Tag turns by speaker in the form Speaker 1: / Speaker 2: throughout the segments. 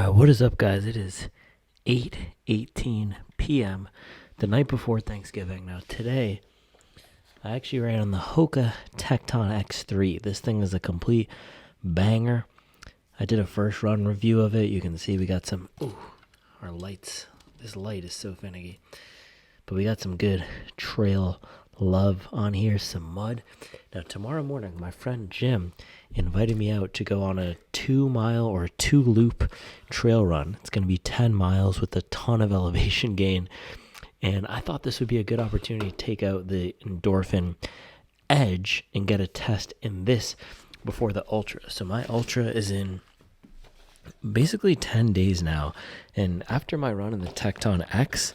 Speaker 1: What is up, guys? It is 8:18 p.m. the night before Thanksgiving. Now, today, I actually ran on the Hoka Tecton X3. This thing is a complete banger. I did a first run review of it. You can see we got some... Ooh, our lights. This light is so finicky. But we got some good trail love on here, some mud. Now, tomorrow morning, my friend Jim invited me out to go on a 2-mile or 2-loop trail run. It's going to be 10 miles with a ton of elevation gain. And I thought this would be a good opportunity to take out the Endorphin Edge and get a test in this before the Ultra. So my Ultra is in basically 10 days now. And after my run in the Tecton X,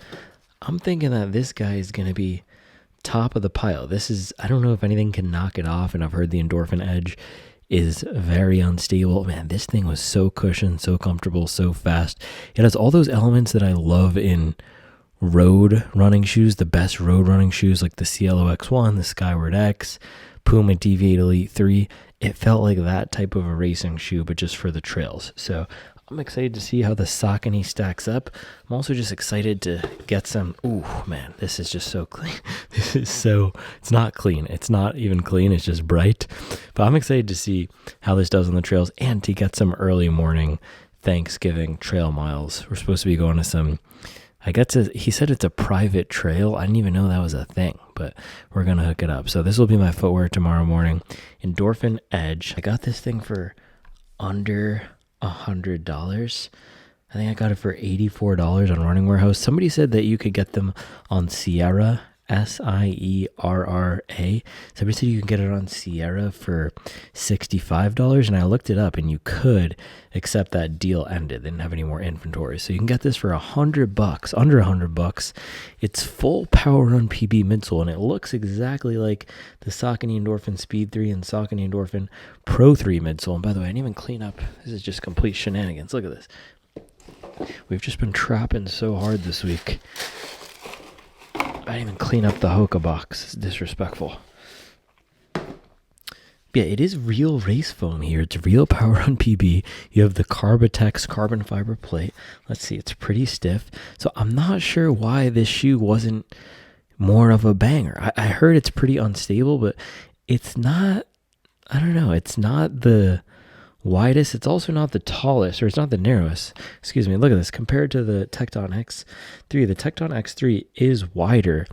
Speaker 1: I'm thinking that this guy is going to be top of the pile. This is, I don't know if anything can knock it off, and I've heard the Endorphin Edge is very unstable. Man, this thing was so cushioned, so comfortable, so fast. It has all those elements that I love in road running shoes, the best road running shoes like the Cielo X1, the Skyward X, Puma Deviate Elite 3. It felt like that type of a racing shoe, but just for the trails. So I'm excited to see how the Saucony stacks up. I'm also just excited to get some... Ooh, man, this is just so clean. This is so... It's not clean. It's not even clean. It's just bright. But I'm excited to see how this does on the trails and to get some early morning Thanksgiving trail miles. We're supposed to be going to some... he said it's a private trail. I didn't even know that was a thing, but we're going to hook it up. So this will be my footwear tomorrow morning. Endorphin Edge. I got this thing for under $100. I think I got it for $84 on Running Warehouse. Somebody said that you could get them on Sierra, Sierra. Somebody said you can get it on Sierra for $65, and I looked it up, and you could, except that deal ended. They didn't have any more inventory, so you can get this for $100, under $100. It's full Power Run PB midsole, and it looks exactly like the Saucony Endorphin Speed 3 and Saucony Endorphin Pro 3 midsole. And by the way, I didn't even clean up. This is just complete shenanigans. Look at this. We've just been trapping so hard this week. I didn't even clean up the Hoka box. It's disrespectful. Yeah, it is real race foam here. It's real Power Run PB. You have the Carbotex carbon fiber plate. Let's see, it's pretty stiff. So I'm not sure why this shoe wasn't more of a banger. I heard it's pretty unstable, but it's not, I don't know, it's not the widest. It's also not the tallest, or it's not the narrowest. Excuse me. Look at this. Compared to the Tecton X3, the Tecton X3 is wider,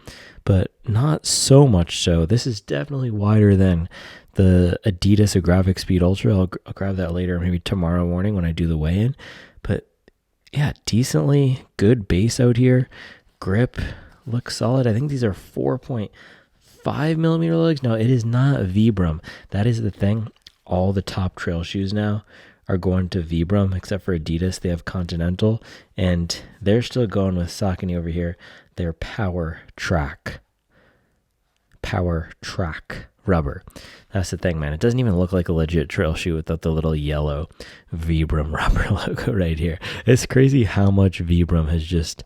Speaker 1: but not so much so. This is definitely wider than the Adidas Agravic Speed Ultra. I'll grab that later, maybe tomorrow morning when I do the weigh-in. But yeah, decently good base out here. Grip looks solid. I think these are 4.5 millimeter legs. No, it is not Vibram. That is the thing. All the top trail shoes now are going to Vibram, except for Adidas. They have Continental, and they're still going with Saucony over here. They're Power Track rubber. That's the thing, man. It doesn't even look like a legit trail shoe without the little yellow Vibram rubber logo right here. It's crazy how much Vibram has just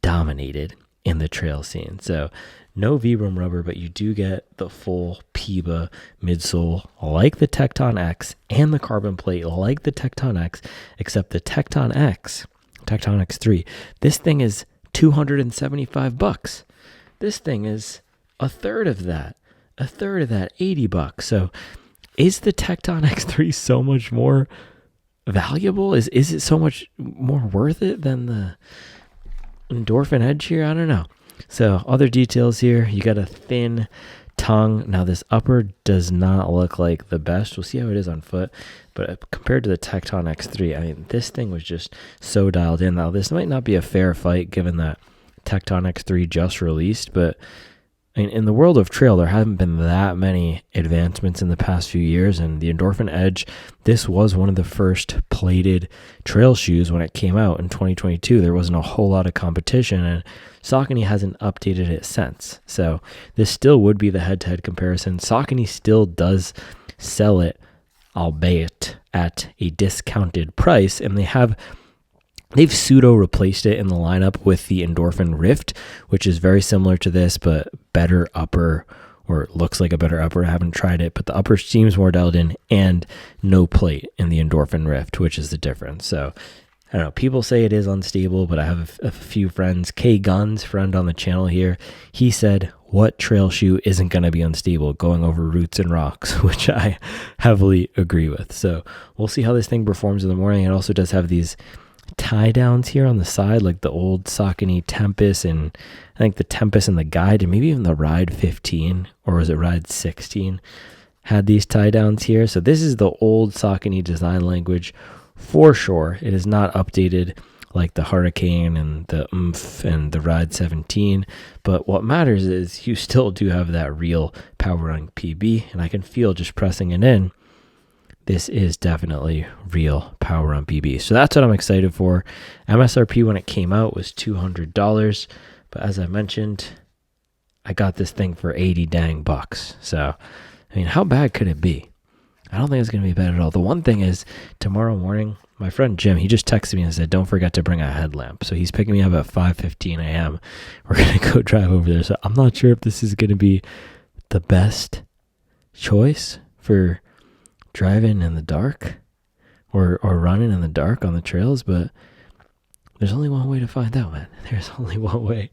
Speaker 1: dominated in the trail scene. So no Vibram rubber, but you do get the full PIBA midsole like the Tecton X and the carbon plate like the Tecton X, except the Tecton X3. This thing is $275. This thing is a third of that, $80. So is the Tecton X3 so much more valuable? Is it so much more worth it than the Endorphin Edge here? I don't know. So other details here, you got a thin tongue. Now this upper does not look like the best. We'll see how it is on foot, but compared to the Tecton X3, I mean, this thing was just so dialed in. Now this might not be a fair fight given that Tecton X3 just released, but I mean, in the world of trail, there haven't been that many advancements in the past few years, and the Endorphin Edge, this was one of the first plated trail shoes when it came out in 2022. There wasn't a whole lot of competition, and Saucony hasn't updated it since. So this still would be the head-to-head comparison. Saucony still does sell it, albeit at a discounted price, and they've pseudo replaced it in the lineup with the Endorphin Rift, which is very similar to this, but better upper, or it looks like a better upper. I haven't tried it, but the upper seems more dialed in, and no plate in the Endorphin Rift, which is the difference. So I don't know, people say it is unstable, but I have a few friends. K Guns, friend on the channel here, he said, what trail shoe isn't going to be unstable going over roots and rocks, which I heavily agree with. So we'll see how this thing performs in the morning. It also does have these tie downs here on the side, like the old Saucony Tempest, and I think the Tempest and the Guide, and maybe even the Ride 15, or was it Ride 16, had these tie downs here. So this is the old Saucony design language for sure. It is not updated like the Hurricane and the Oomph and the Ride 17, but what matters is you still do have that real power on PB, and I can feel just pressing it in, this is definitely real power on PB. So that's what I'm excited for. MSRP when it came out was $200, but as I mentioned, I got this thing for 80 dang bucks. So, I mean, how bad could it be? I don't think it's going to be bad at all. The one thing is, tomorrow morning, my friend Jim, he just texted me and said, don't forget to bring a headlamp. So he's picking me up at 5:15 a.m. We're going to go drive over there. So I'm not sure if this is going to be the best choice for driving in the dark or running in the dark on the trails, but there's only one way to find out, man. There's only one way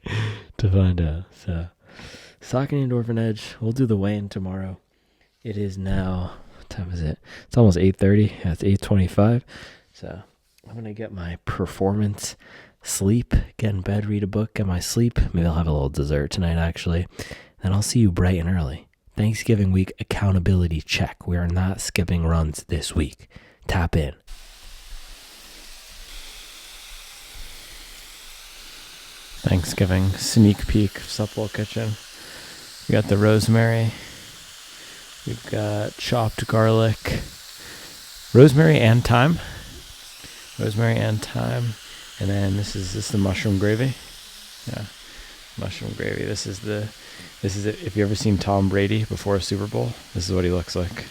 Speaker 1: to find out. So Saucony Endorphin Edge, we'll do the weigh-in tomorrow. It is now, what time is it? It's almost 8:30. Yeah, it's 8:25. So I'm going to get my performance sleep, get in bed, read a book, get my sleep. Maybe I'll have a little dessert tonight, actually. Then I'll see you bright and early. Thanksgiving week accountability check. We are not skipping runs this week. Tap in. Thanksgiving sneak peek of Supwell Kitchen. We got the rosemary. We've got chopped garlic. Rosemary and thyme. And then this is the mushroom gravy. Yeah. Mushroom gravy. This is it. If you ever seen Tom Brady before a Super Bowl, this is what he looks like.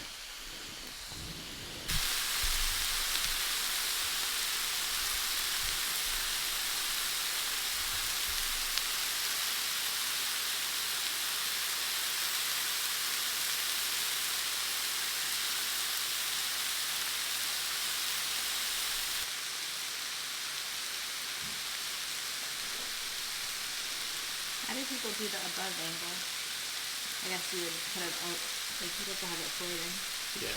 Speaker 2: How do people do the above angle? I guess you would put it out, like people to have it floating.
Speaker 1: Yeah.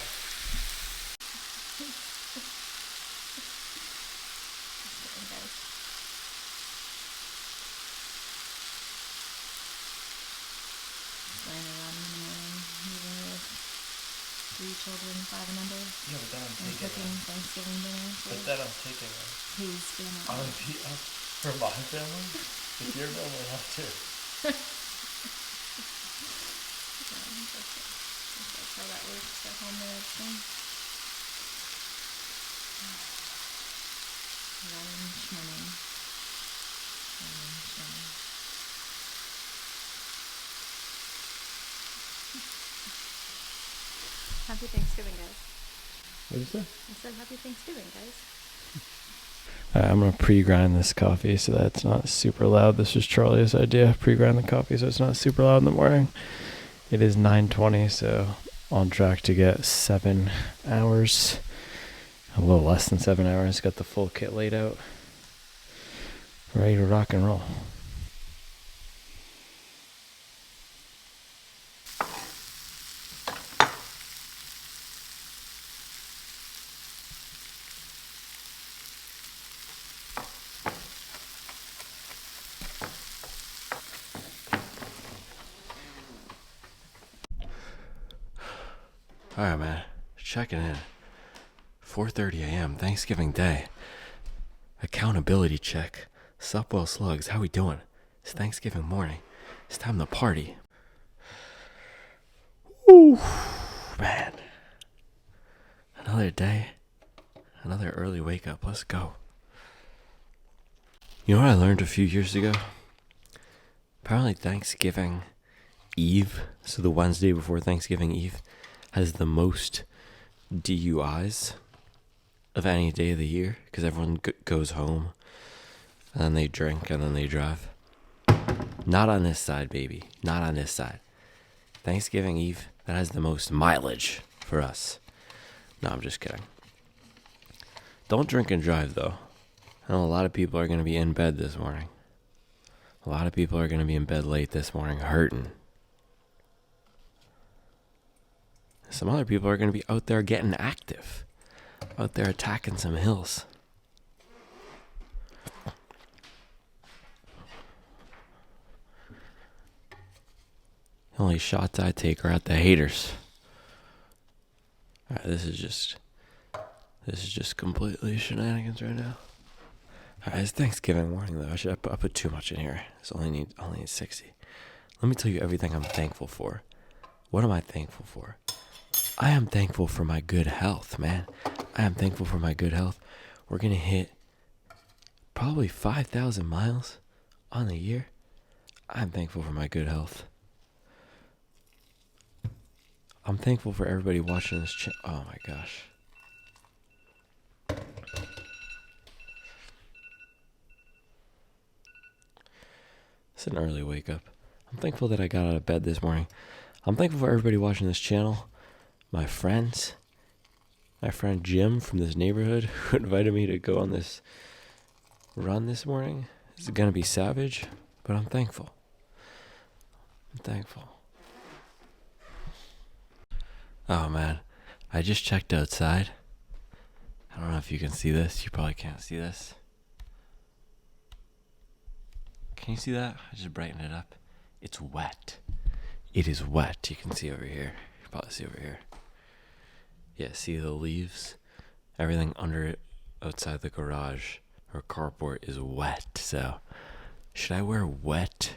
Speaker 2: Going around in the morning, meeting with 3 children, 5 and under.
Speaker 1: Yeah, but then I'm
Speaker 2: and cooking Thanksgiving dinner.
Speaker 1: But then I'm taking it.
Speaker 2: Who's gonna?
Speaker 1: For my family? It's your family, not too.
Speaker 2: That's how that works at home management. Running, schmunning. Happy Thanksgiving, guys.
Speaker 1: What did you say?
Speaker 2: I said happy Thanksgiving, guys.
Speaker 1: I'm going to pre-grind this coffee so that it's not super loud. This was Charlie's idea, pre-grind the coffee so it's not super loud in the morning. It is 9:20, so on track to get 7 hours. A little less than 7 hours. Got the full kit laid out. Ready to rock and roll. All right, man. Checking in. 4:30 a.m. Thanksgiving Day. Accountability check. Supwell Slugs. How we doing? It's Thanksgiving morning. It's time to party. Ooh, man. Another day. Another early wake up. Let's go. You know what I learned a few years ago? Apparently Thanksgiving Eve, so the Wednesday before Thanksgiving Eve, has the most DUIs of any day of the year because everyone goes home and then they drink and then they drive. Not on this side, baby. Not on this side. Thanksgiving Eve, that has the most mileage for us. No, I'm just kidding. Don't drink and drive, though. know a lot of people are going to be in bed this morning. A lot of people are going to be in bed late this morning hurting. Some other people are going to be out there getting active. Out there attacking some hills. The only shots I take are at the haters. Alright, this is just completely shenanigans right now. Alright, it's Thanksgiving morning though. I put too much in here. It's only need 60. Let me tell you everything I'm thankful for. What am I thankful for? I am thankful for my good health, man. I am thankful for my good health. We're gonna hit probably 5,000 miles on the year. I'm thankful for my good health. I'm thankful for everybody watching this channel. Oh my gosh. It's an early wake up. I'm thankful that I got out of bed this morning. I'm thankful for everybody watching this channel. My friends. My friend Jim from this neighborhood who invited me to go on this run this morning. It's going to be savage, but I'm thankful. I'm thankful. Oh man, I just checked outside. I don't know if you can see this. You probably can't see this. Can you see that? I just brightened it up. It's wet. It is wet. You can see over here. You can probably see over here. Yeah, see the leaves? Everything under it outside the garage or carport is wet. So, should I wear wet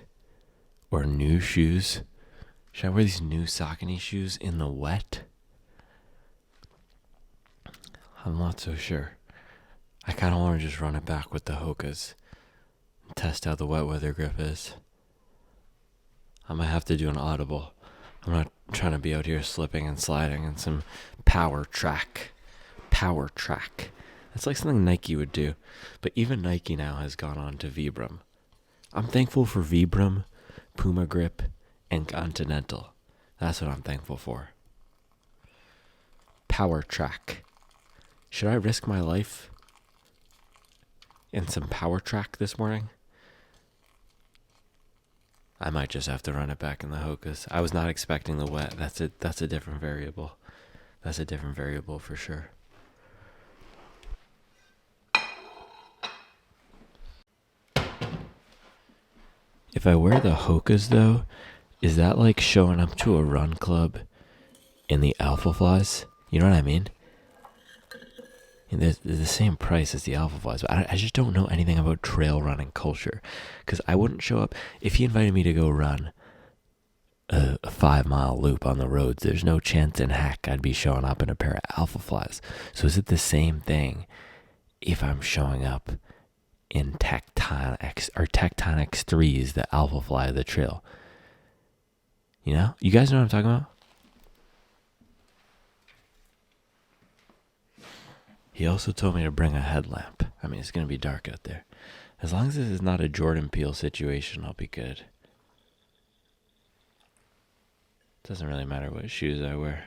Speaker 1: or new shoes? Should I wear these new Saucony shoes in the wet? I'm not so sure. I kind of want to just run it back with the Hokas and test how the wet weather grip is. I might have to do an audible. I'm not trying to be out here slipping and sliding in some power track. Power track. That's like something Nike would do. But even Nike now has gone on to Vibram. I'm thankful for Vibram, Puma Grip, and Continental. That's what I'm thankful for. Power track. Should I risk my life in some power track this morning? I might just have to run it back in the Hokas. I was not expecting the wet. That's a different variable. That's a different variable for sure. If I wear the Hokas though, is that like showing up to a run club in the Alpha Flies? You know what I mean? And they're the same price as the Alpha Flies, but I just don't know anything about trail running culture. Because I wouldn't show up, if he invited me to go run a 5-mile loop on the roads, there's no chance in heck I'd be showing up in a pair of Alpha Flies. So is it the same thing if I'm showing up in Tecton X3s, the Alpha Fly of the trail? You know? You guys know what I'm talking about? He also told me to bring a headlamp. I mean, it's going to be dark out there. As long as this is not a Jordan Peele situation, I'll be good. Doesn't really matter what shoes I wear.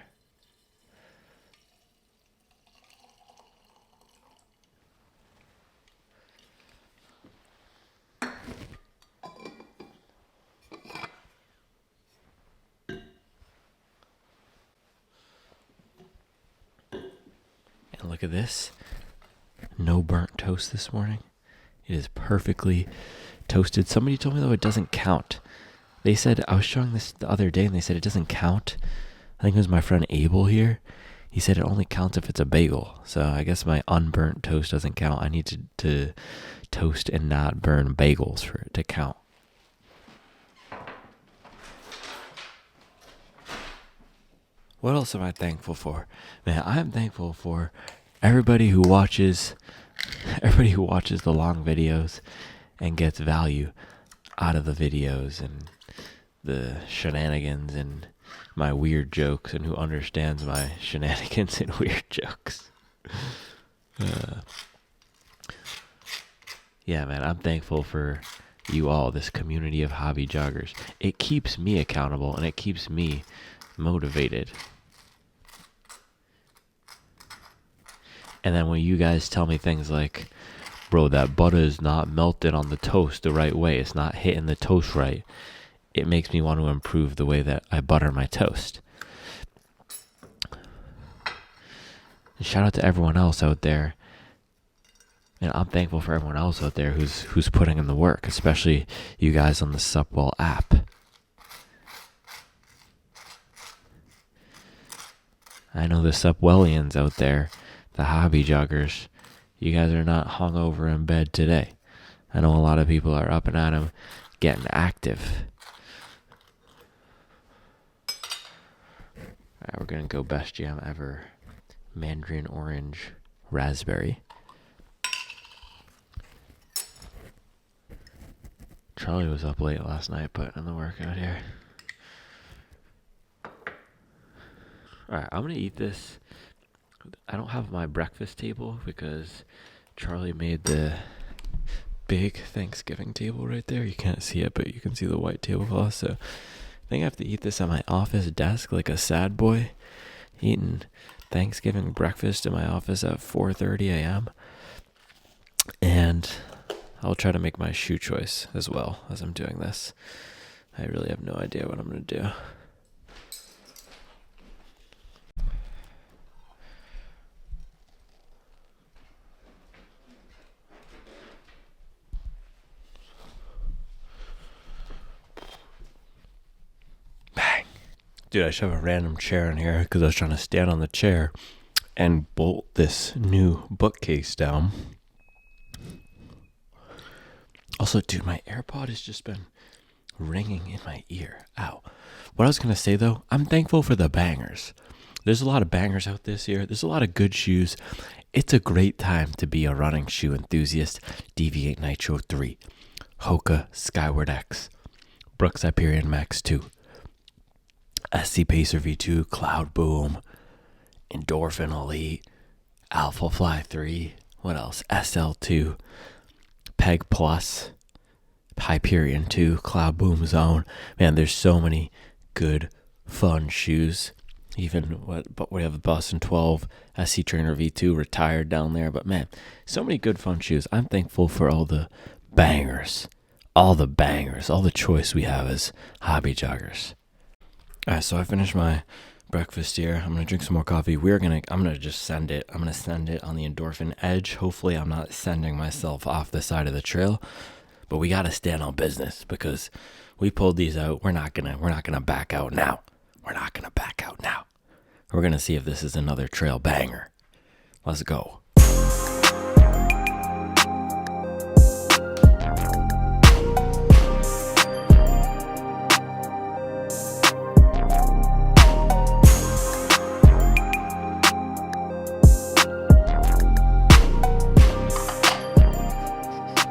Speaker 1: And look at this. No burnt toast this morning. It is perfectly toasted. Somebody told me though it doesn't count. They said, I was showing this the other day and they said it doesn't count. I think it was my friend Abel here. He said it only counts if it's a bagel. So I guess my unburnt toast doesn't count. I need to toast and not burn bagels for it to count. What else am I thankful for? Man, I'm thankful for everybody who watches the long videos and gets value out of the videos and the shenanigans and my weird jokes, and who understands my shenanigans and weird jokes. Yeah, man, I'm thankful for you all, this community of hobby joggers. It keeps me accountable and it keeps me motivated. And then when you guys tell me things like, bro, that butter is not melted on the toast the right way. It's not hitting the toast right. It makes me want to improve the way that I butter my toast. And shout out to everyone else out there. And I'm thankful for everyone else out there who's putting in the work, especially you guys on the Supwell app. I know the Supwellians out there, the hobby joggers, you guys are not hung over in bed today. I know a lot of people are up and at 'em, getting active. Alright, we're going to go best jam ever. Mandarin orange raspberry. Charlie was up late last night putting in the work out here. Alright, I'm going to eat this. I don't have my breakfast table because Charlie made the big Thanksgiving table right there. You can't see it, but you can see the white tablecloth. So I think I have to eat this at my office desk like a sad boy. Eating Thanksgiving breakfast in my office at 4:30 a.m. And I'll try to make my shoe choice as well as I'm doing this. I really have no idea what I'm going to do. Bang. Dude, I should have a random chair in here because I was trying to stand on the chair and bolt this new bookcase down. Also, dude, my AirPod has just been ringing in my ear. Ow. What I was going to say, though, I'm thankful for the bangers. There's a lot of bangers out this year. There's a lot of good shoes. It's a great time to be a running shoe enthusiast. Deviate Nitro 3, Hoka Skyward X, Brooks Hyperion Max 2, SC Pacer V2, Cloud Boom, Endorphin Elite, Alpha Fly 3, what else? SL2, Peg Plus, Hyperion 2, Cloud Boom Zone. Man, there's so many good, fun shoes. But we have the Boston 12, SC Trainer V2 retired down there. But man, so many good, fun shoes. I'm thankful for all the bangers, all the choice we have as hobby joggers. All right, so I finished my breakfast here. I'm gonna drink some more coffee. I'm gonna just send it. I'm gonna send it on the Endorphin Edge. Hopefully, I'm not sending myself off the side of the trail. But we gotta stand on business because we pulled these out. We're not gonna back out now. We're gonna see if this is another trail banger. Let's go.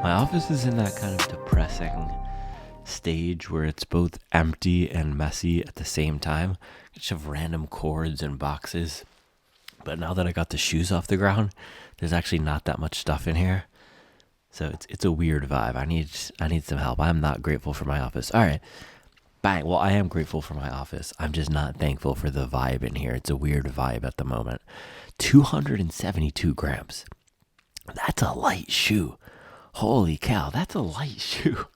Speaker 1: My office is in that kind of depressing stage where it's both empty and messy at the same time. I just have random cords and boxes. But now that I got the shoes off the ground, there's actually not that much stuff in here. So it's a weird vibe. I need some help. I'm not grateful for my office. All right. Bang. Well, I am grateful for my office. I'm just not thankful for the vibe in here. It's a weird vibe at the moment. 272 grams. That's a light shoe. Holy cow, that's a light shoe.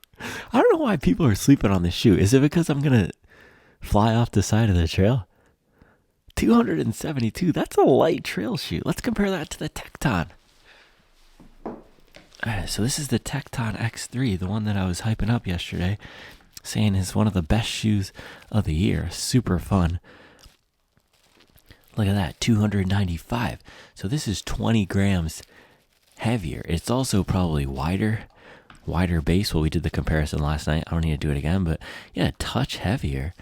Speaker 1: I don't know why people are sleeping on this shoe. Is it because I'm going to fly off the side of the trail? 272, that's a light trail shoe. Let's compare that to the Tecton. Alright, so this is the Tecton X3, the one that I was hyping up yesterday, saying is one of the best shoes of the year. Super fun. Look at that, 295. So this is 20 grams heavier. It's also probably wider base. Well, we did the comparison last night. I don't need to do it again, but yeah, a touch heavier.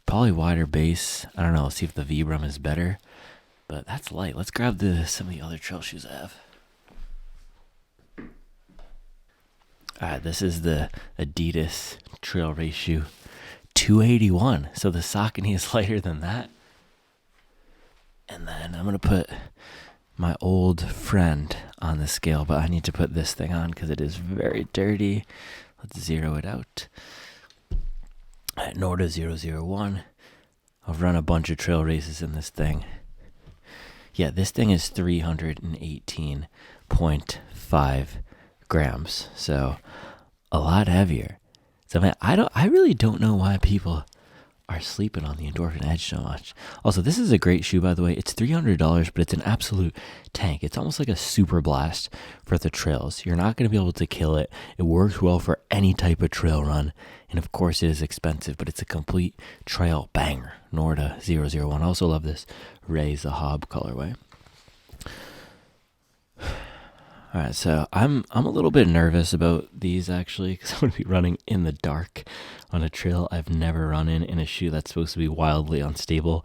Speaker 1: Probably wider base. I don't know. Let's see if the Vibram is better. But that's light. Let's grab some of the other trail shoes I have. Alright, this is the Adidas trail race shoe. 281. So the Saucony is lighter than that. And then I'm going to put my old friend on the scale, but I need to put this thing on because it is very dirty. Let's zero it out. At Norda 001. I've run a bunch of trail races in this thing. Yeah, this thing is 318.5 grams, so a lot heavier. So man, I really don't know why people are sleeping on the Endorphin Edge so much. Also, this is a great shoe, by the way. It's $300, but it's an absolute tank. It's almost like a super blast for the trails. You're not going to be able to kill it. It works well for any type of trail run. And of course, it is expensive, but it's a complete trail banger. Norda 001. I also love this Raise the Hob colorway. All right, so I'm a little bit nervous about these actually, because I'm going to be running in the dark on a trail I've never run in a shoe that's supposed to be wildly unstable.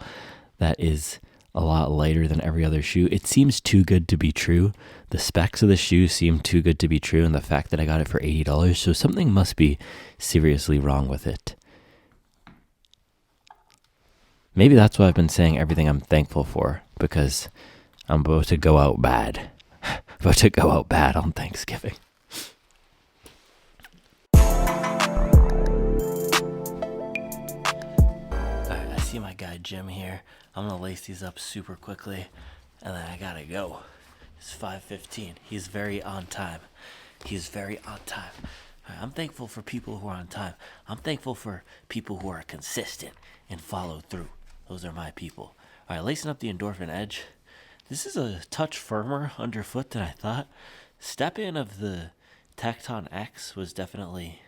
Speaker 1: That is a lot lighter than every other shoe. It seems too good to be true. The specs of the shoe seem too good to be true, and the fact that I got it for $80, so something must be seriously wrong with it. Maybe that's why I've been saying everything I'm thankful for, because I'm about to go out bad. About to go out bad on Thanksgiving. Alright, I see my guy Jim here. I'm gonna lace these up super quickly, and then I gotta go. It's 5:15. He's very on time. He's very on time. Right, I'm thankful for people who are on time. I'm thankful for people who are consistent and follow through. Those are my people. Alright, lacing up the Endorphin Edge. This is a touch firmer underfoot than I thought. Step in of the Tecton X was definitely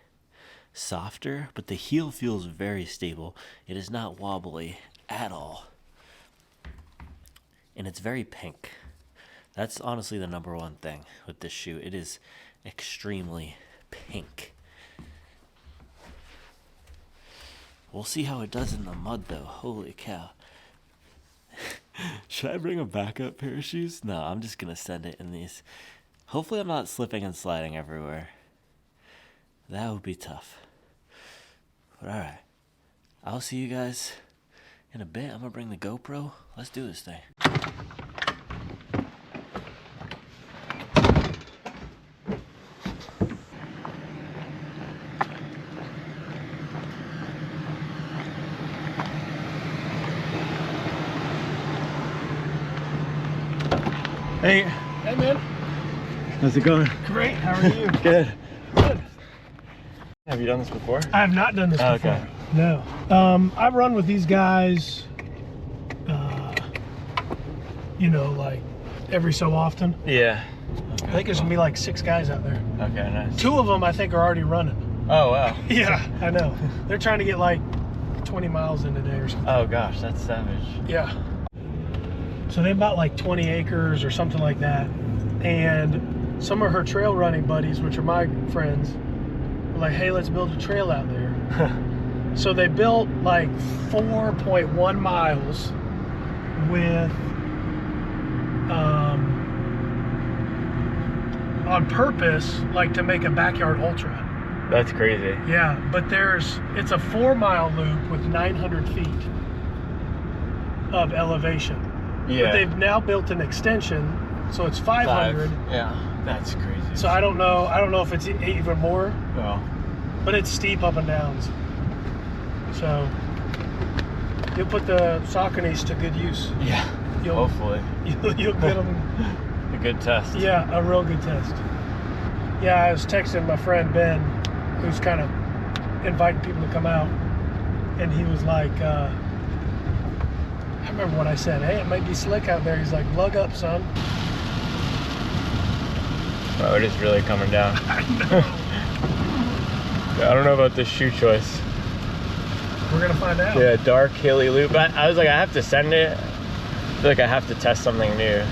Speaker 1: softer, but the heel feels very stable. It is not wobbly at all. And it's very pink. That's honestly the number one thing with this shoe. It is extremely pink. We'll see how it does in the mud though. Holy cow. Should I bring a backup pair of shoes? No, I'm just going to send it in these. Hopefully I'm not slipping and sliding everywhere. That would be tough. But alright. I'll see you guys in a bit. I'm going to bring the GoPro. Let's do this thing.
Speaker 3: Hey.
Speaker 4: Hey, man.
Speaker 3: How's it going?
Speaker 4: Great. How are you?
Speaker 3: Good.
Speaker 4: Good.
Speaker 3: Have you done this before?
Speaker 4: I have not done this before.
Speaker 3: Okay.
Speaker 4: No. I've run with these guys, like every so often.
Speaker 3: Yeah.
Speaker 4: I think there's going to be like 6 guys out there.
Speaker 3: Okay, nice.
Speaker 4: 2 of them, I think, are already running.
Speaker 3: Oh, wow.
Speaker 4: Yeah, I know. They're trying to get like 20 miles in a day or something.
Speaker 3: Oh, gosh, that's savage.
Speaker 4: Yeah. So they bought like 20 acres or something like that. And some of her trail running buddies, which are my friends, were like, hey, let's build a trail out there. So they built like 4.1 miles with, on purpose, like to make a backyard ultra.
Speaker 3: That's crazy.
Speaker 4: Yeah, but it's a 4-mile loop with 900 feet of elevation.
Speaker 3: Yeah.
Speaker 4: But they've now built an extension, so it's 500.
Speaker 3: Yeah, that's crazy.
Speaker 4: So I don't know if it's even more.
Speaker 3: Well,
Speaker 4: But it's steep up and downs. So you'll put the Sauconys to good use.
Speaker 3: yeah. Hopefully.
Speaker 4: You'll get them.
Speaker 3: A good test.
Speaker 4: Yeah, a real good test. Yeah, I was texting my friend Ben, who's kind of inviting people to come out, and he was like, I remember what I said, hey, it might be slick out there. He's like, lug up, son.
Speaker 3: Oh, it is really coming down.
Speaker 4: I know.
Speaker 3: I don't know about this shoe choice.
Speaker 4: We're going to find out.
Speaker 3: Yeah, dark, hilly loop. I was like, I have to send it. I feel like I have to test something new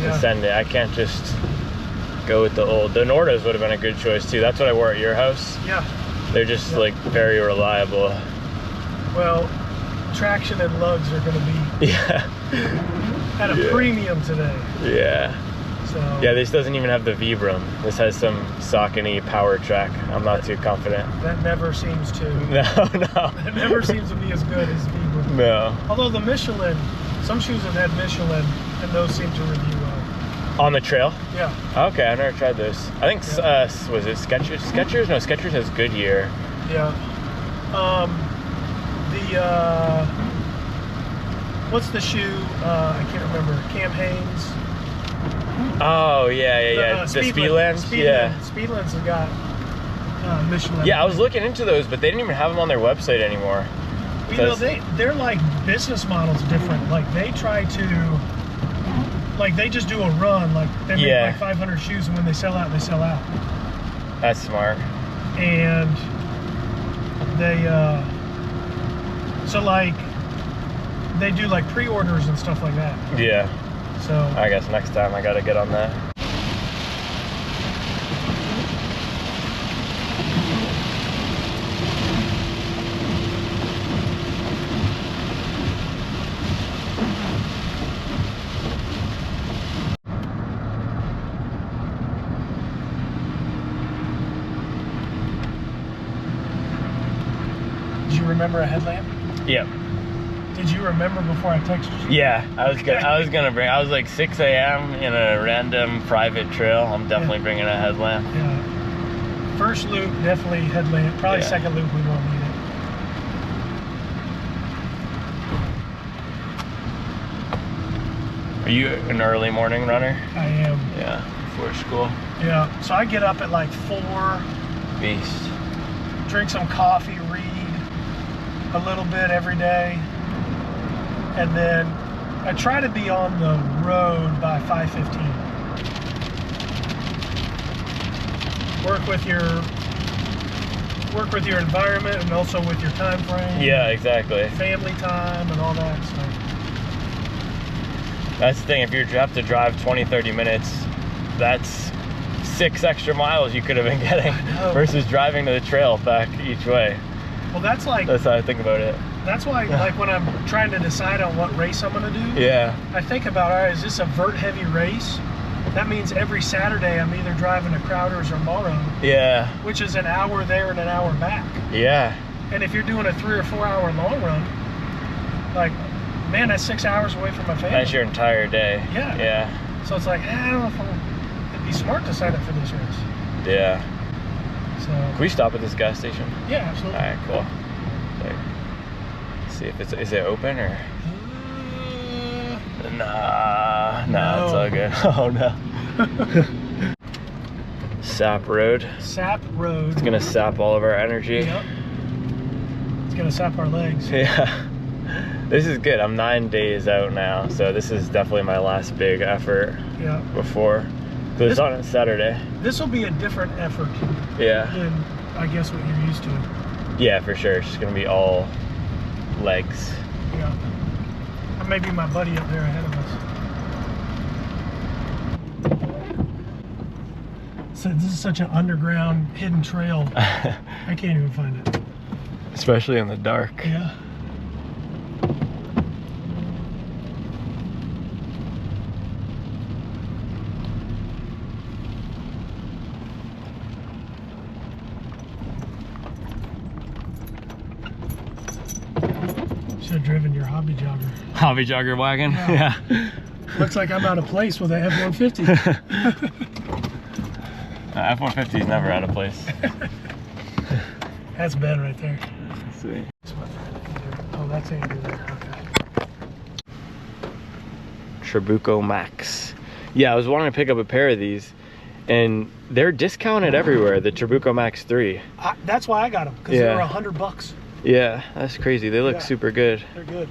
Speaker 3: to send it. I can't just go with the old. The Nordas would have been a good choice too. That's what I wore at your house.
Speaker 4: Yeah.
Speaker 3: They're just like very reliable.
Speaker 4: Well, traction and lugs are going to be at a premium today.
Speaker 3: Yeah.
Speaker 4: So
Speaker 3: Yeah, this doesn't even have the Vibram. This has some Saucony power track. I'm not too confident.
Speaker 4: that never seems to.
Speaker 3: No.
Speaker 4: It never seems to be as good as Vibram.
Speaker 3: No.
Speaker 4: Although the Michelin, some shoes have had Michelin, and those seem to review well.
Speaker 3: On the trail?
Speaker 4: Yeah.
Speaker 3: Okay, I never tried those. I think, was it Skechers? Skechers? No, Skechers has Goodyear.
Speaker 4: Yeah. What's the shoe? I can't remember. Cam Hanes.
Speaker 3: Oh yeah. The Speedlands.
Speaker 4: Speedlands have got Michelin.
Speaker 3: Yeah, I was looking into those, but they didn't even have them on their website anymore.
Speaker 4: You know, they're like business models different. Like they try to, like they just do a run. Like they make like 500 shoes, and when they sell out, they sell out.
Speaker 3: That's smart.
Speaker 4: And they, so like they do like pre-orders and stuff like that.
Speaker 3: Yeah.
Speaker 4: So
Speaker 3: I guess next time I gotta get on that.
Speaker 4: did you remember a headlamp?
Speaker 3: Yep.
Speaker 4: Did you remember before I texted you?
Speaker 3: Yeah, I was like 6 a.m. in a random private trail. I'm definitely bringing a headlamp.
Speaker 4: Yeah. First loop, definitely headlamp. Probably second loop, we won't need it.
Speaker 3: Are you an early morning runner?
Speaker 4: I am.
Speaker 3: Yeah, before school.
Speaker 4: Yeah, so I get up at like 4,
Speaker 3: Beast.
Speaker 4: drink some coffee, read a little bit every day, and then I try to be on the road by 5:15. Work with your environment and also with your time frame.
Speaker 3: Yeah, exactly.
Speaker 4: Family time and all that stuff.
Speaker 3: That's the thing, if you have to drive 20-30 minutes, that's 6 extra miles you could have been getting versus driving to the trail back each way.
Speaker 4: Well, that's how
Speaker 3: I think about it.
Speaker 4: That's why, like, when I'm trying to decide on what race I'm gonna do, I think about, all right, is this a vert heavy race? That means every Saturday I'm either driving to Crowder's or Morrow. Yeah. Which is an hour there and an hour back. Yeah. And if you're doing a 3 or 4 hour long run, like, man, that's 6 hours away from my family.
Speaker 3: That's your entire day.
Speaker 4: Yeah.
Speaker 3: Yeah.
Speaker 4: So it's like, I don't know if it'd be smart to sign up for this race.
Speaker 3: Yeah.
Speaker 4: So.
Speaker 3: Can we stop at this gas station?
Speaker 4: Yeah, absolutely.
Speaker 3: All right, cool. Like, see if is it open or? Nah, no. It's all good. Oh no. Sap Road.
Speaker 4: Sap Road.
Speaker 3: It's gonna sap all of our energy.
Speaker 4: Yep. It's gonna sap our legs.
Speaker 3: Yeah. This is good. I'm 9 days out now, so this is definitely my last big effort. Yeah. Before, because it's on a Saturday.
Speaker 4: This will be a different effort.
Speaker 3: Yeah.
Speaker 4: Than I guess what you're used to.
Speaker 3: Yeah, for sure. It's just gonna be all legs.
Speaker 4: Yeah. Or maybe my buddy up there ahead of us. So this is such an underground hidden trail. I can't even find it.
Speaker 3: Especially in the dark.
Speaker 4: Yeah. Should have driven your hobby jogger.
Speaker 3: Hobby jogger wagon? Yeah.
Speaker 4: Looks like I'm out of place with a F-150.
Speaker 3: F-150 is never out of place.
Speaker 4: That's Ben right there.
Speaker 3: Sweet.
Speaker 4: Oh, that's Andrew there. Okay.
Speaker 3: Trabuco Max. Yeah, I was wanting to pick up a pair of these, and they're discounted everywhere. The Trabuco Max 3.
Speaker 4: That's why I got them, because they were $100.
Speaker 3: Yeah, that's crazy. They look super good.
Speaker 4: They're good.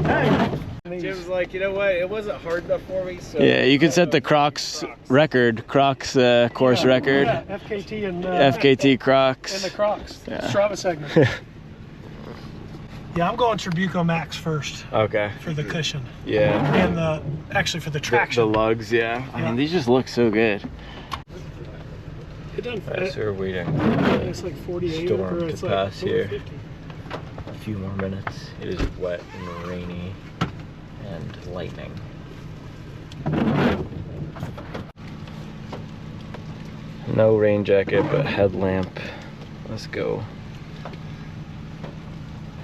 Speaker 4: Hey.
Speaker 5: Jim's like, you know what? It wasn't hard enough for me. So
Speaker 3: yeah, you could set the Crocs record, Crocs course record.
Speaker 4: Yeah, FKT and
Speaker 3: FKT Crocs.
Speaker 4: And the Crocs. Yeah. Strava segment. Yeah, I'm going Trabuco Max first. Okay. For the cushion.
Speaker 3: Yeah.
Speaker 4: And actually for the traction.
Speaker 3: The lugs, yeah. I mean, these just look so good.
Speaker 4: It doesn't.
Speaker 3: Right, so we're waiting.
Speaker 4: It's like 48
Speaker 3: storm
Speaker 4: or it's
Speaker 3: to
Speaker 4: like
Speaker 3: pass here.
Speaker 4: 50.
Speaker 3: A few more minutes. It is wet and rainy and lightning. No rain jacket, but headlamp. Let's go.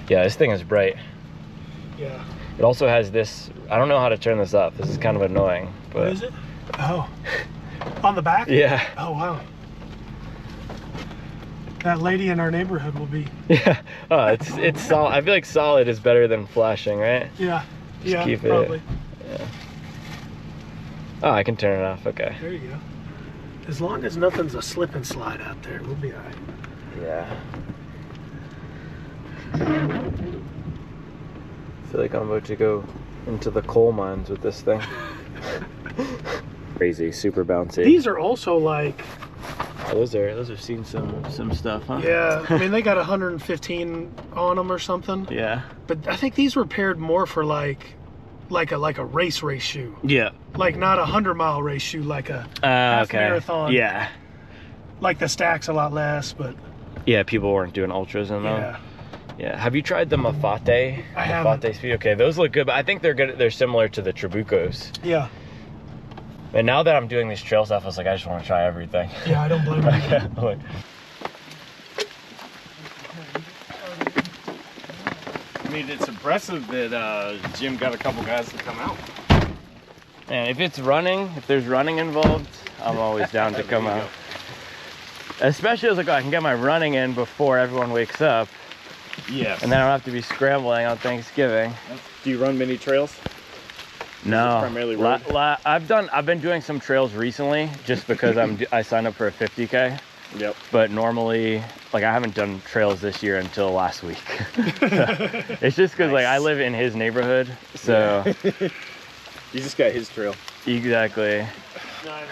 Speaker 3: Yeah, this thing is bright.
Speaker 4: Yeah.
Speaker 3: It also has this, I don't know how to turn this up. This is kind of annoying, but.
Speaker 4: What is it? Oh. On the back?
Speaker 3: Yeah.
Speaker 4: Oh, wow. That lady in our neighborhood will be.
Speaker 3: Yeah. Oh, it's solid. I feel like solid is better than flashing, right?
Speaker 4: Yeah.
Speaker 3: Just keep
Speaker 4: probably.
Speaker 3: it. Yeah. Oh, I can turn it off. Okay.
Speaker 4: There you go. As long as nothing's a slip and slide out there, we'll be all right.
Speaker 3: Yeah. I feel like I'm about to go into the coal mines with this thing. Crazy, super bouncy.
Speaker 4: These are also like,
Speaker 3: Oh, those have seen some stuff, huh?
Speaker 4: yeah, I mean, they got 115 on them or something.
Speaker 3: Yeah.
Speaker 4: But I think these were paired more for like a race shoe.
Speaker 3: Yeah.
Speaker 4: Like not a 100-mile race shoe, like a half marathon.
Speaker 3: Yeah.
Speaker 4: Like the stack's a lot less, but
Speaker 3: Yeah, people weren't doing ultras in them.
Speaker 4: yeah.
Speaker 3: Yeah. Have you tried the Mafate?
Speaker 4: I haven't.
Speaker 3: Mafate Speed? Okay, those look good, but I think they're good. They're similar to the Trabucos.
Speaker 4: Yeah.
Speaker 3: And now that I'm doing this trail stuff, I was like, I just want to try everything.
Speaker 4: Yeah, I don't blame you.
Speaker 3: Like,
Speaker 5: I mean, it's impressive that Jim got a couple guys to come out.
Speaker 3: man, if it's running, if there's running involved, I'm always down to come out. Especially as like, I can get my running in before everyone wakes up,
Speaker 5: Yes.
Speaker 3: and then I don't have to be scrambling on Thanksgiving.
Speaker 5: Do you run many trails?
Speaker 3: No,
Speaker 5: primarily road?
Speaker 3: I've been doing some trails recently just because I signed up for a 50K.
Speaker 5: Yep.
Speaker 3: But normally, like, I haven't done trails this year until last week. It's just because like I live in his neighborhood, so
Speaker 5: You just got his trail.
Speaker 3: exactly.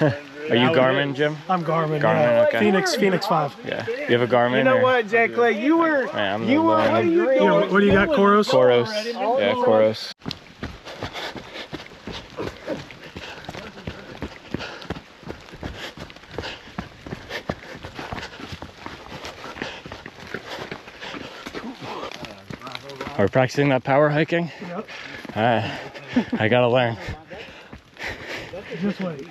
Speaker 3: Are you Garmin, Jim?
Speaker 4: I'm Garmin.
Speaker 3: Garmin,
Speaker 4: yeah.
Speaker 3: okay.
Speaker 4: Phoenix 5.
Speaker 3: Yeah. You have a Garmin?
Speaker 5: You know
Speaker 3: or-
Speaker 5: what, Jack Clay? You were.
Speaker 3: Yeah, I'm
Speaker 5: You
Speaker 3: the
Speaker 5: were.
Speaker 3: one.
Speaker 5: What are you doing?
Speaker 4: You know, what do you got, Koros?
Speaker 3: Koros. Yeah, Koros. Are we practicing that power hiking?
Speaker 4: Yep.
Speaker 3: All right. I gotta learn.
Speaker 4: Just wait.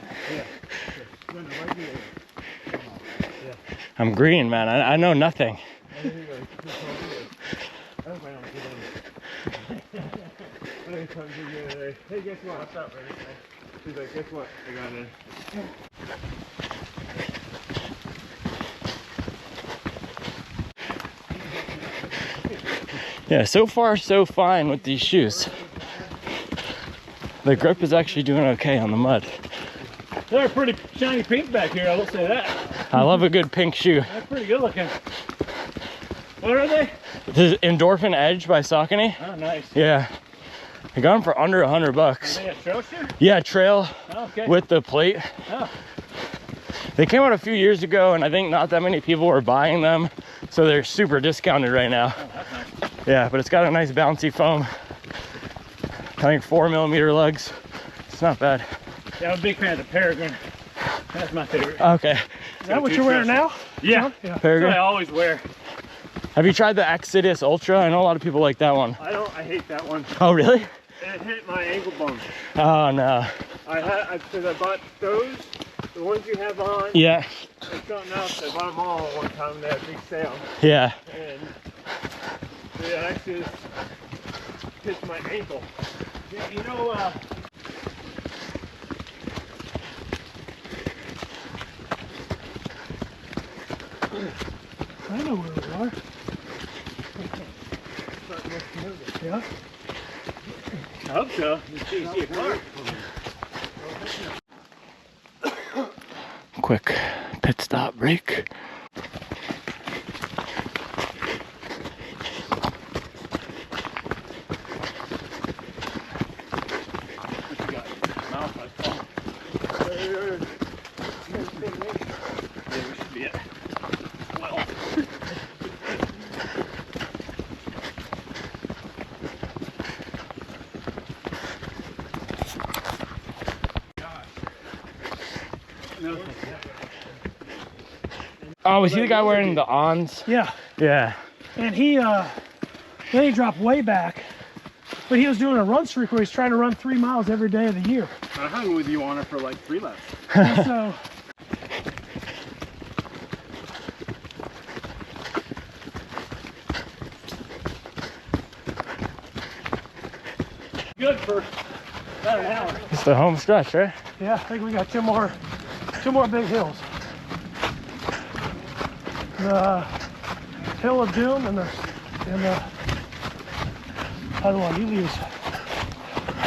Speaker 3: I'm green, man. I know nothing.
Speaker 5: Hey, guess what? What's up, man? He's like, guess what? I got in.
Speaker 3: Yeah, so far so fine with these shoes. The grip is actually doing okay on the mud.
Speaker 5: They're pretty shiny pink back here, I will say that.
Speaker 3: I love a good pink shoe.
Speaker 5: They're pretty good looking. What are they?
Speaker 3: This is Endorphin Edge by Saucony.
Speaker 5: Oh, nice.
Speaker 3: Yeah. I got them for under $100.
Speaker 5: Are they a trail shoe?
Speaker 3: Yeah, trail
Speaker 5: Oh, okay.
Speaker 3: with the plate.
Speaker 5: Oh.
Speaker 3: They came out a few years ago and I think not that many people were buying them. So they're super discounted right now.
Speaker 5: Oh, that's nice.
Speaker 3: Yeah, but it's got a nice bouncy foam. I think 4mm lugs. It's not bad.
Speaker 5: Yeah, I'm a big fan of the Peregrine. That's my favorite.
Speaker 3: Okay.
Speaker 4: Is that what you're wearing now?
Speaker 5: Yeah.
Speaker 4: Yeah.
Speaker 5: That's what
Speaker 3: Peregrine.
Speaker 5: I always wear.
Speaker 3: Have you tried the Exodus Ultra? I know a lot of people like that one.
Speaker 5: I hate that one.
Speaker 3: Oh, really?
Speaker 5: It hit my ankle bone.
Speaker 3: Oh, no.
Speaker 5: Because I bought those, the ones you have on,
Speaker 3: Yeah.
Speaker 5: and something else. I bought them all at one time. They had a big sale.
Speaker 3: Yeah.
Speaker 5: And the Exodus hit my ankle. You know,
Speaker 4: I know where we are. Yeah.
Speaker 5: I hope so. You see a car.
Speaker 3: Quick pit stop break. Oh, was he the guy wearing the ons?
Speaker 4: Yeah.
Speaker 3: Yeah.
Speaker 4: And then he dropped way back. But he was doing a run streak where he's trying to run 3 miles every day of the year.
Speaker 5: I hung with you on it for like 3 laps.
Speaker 4: And so
Speaker 5: Good for about an hour.
Speaker 3: It's the home stretch, right?
Speaker 4: yeah, I think we got two more big hills. The Hill of Doom and the other one, Elias.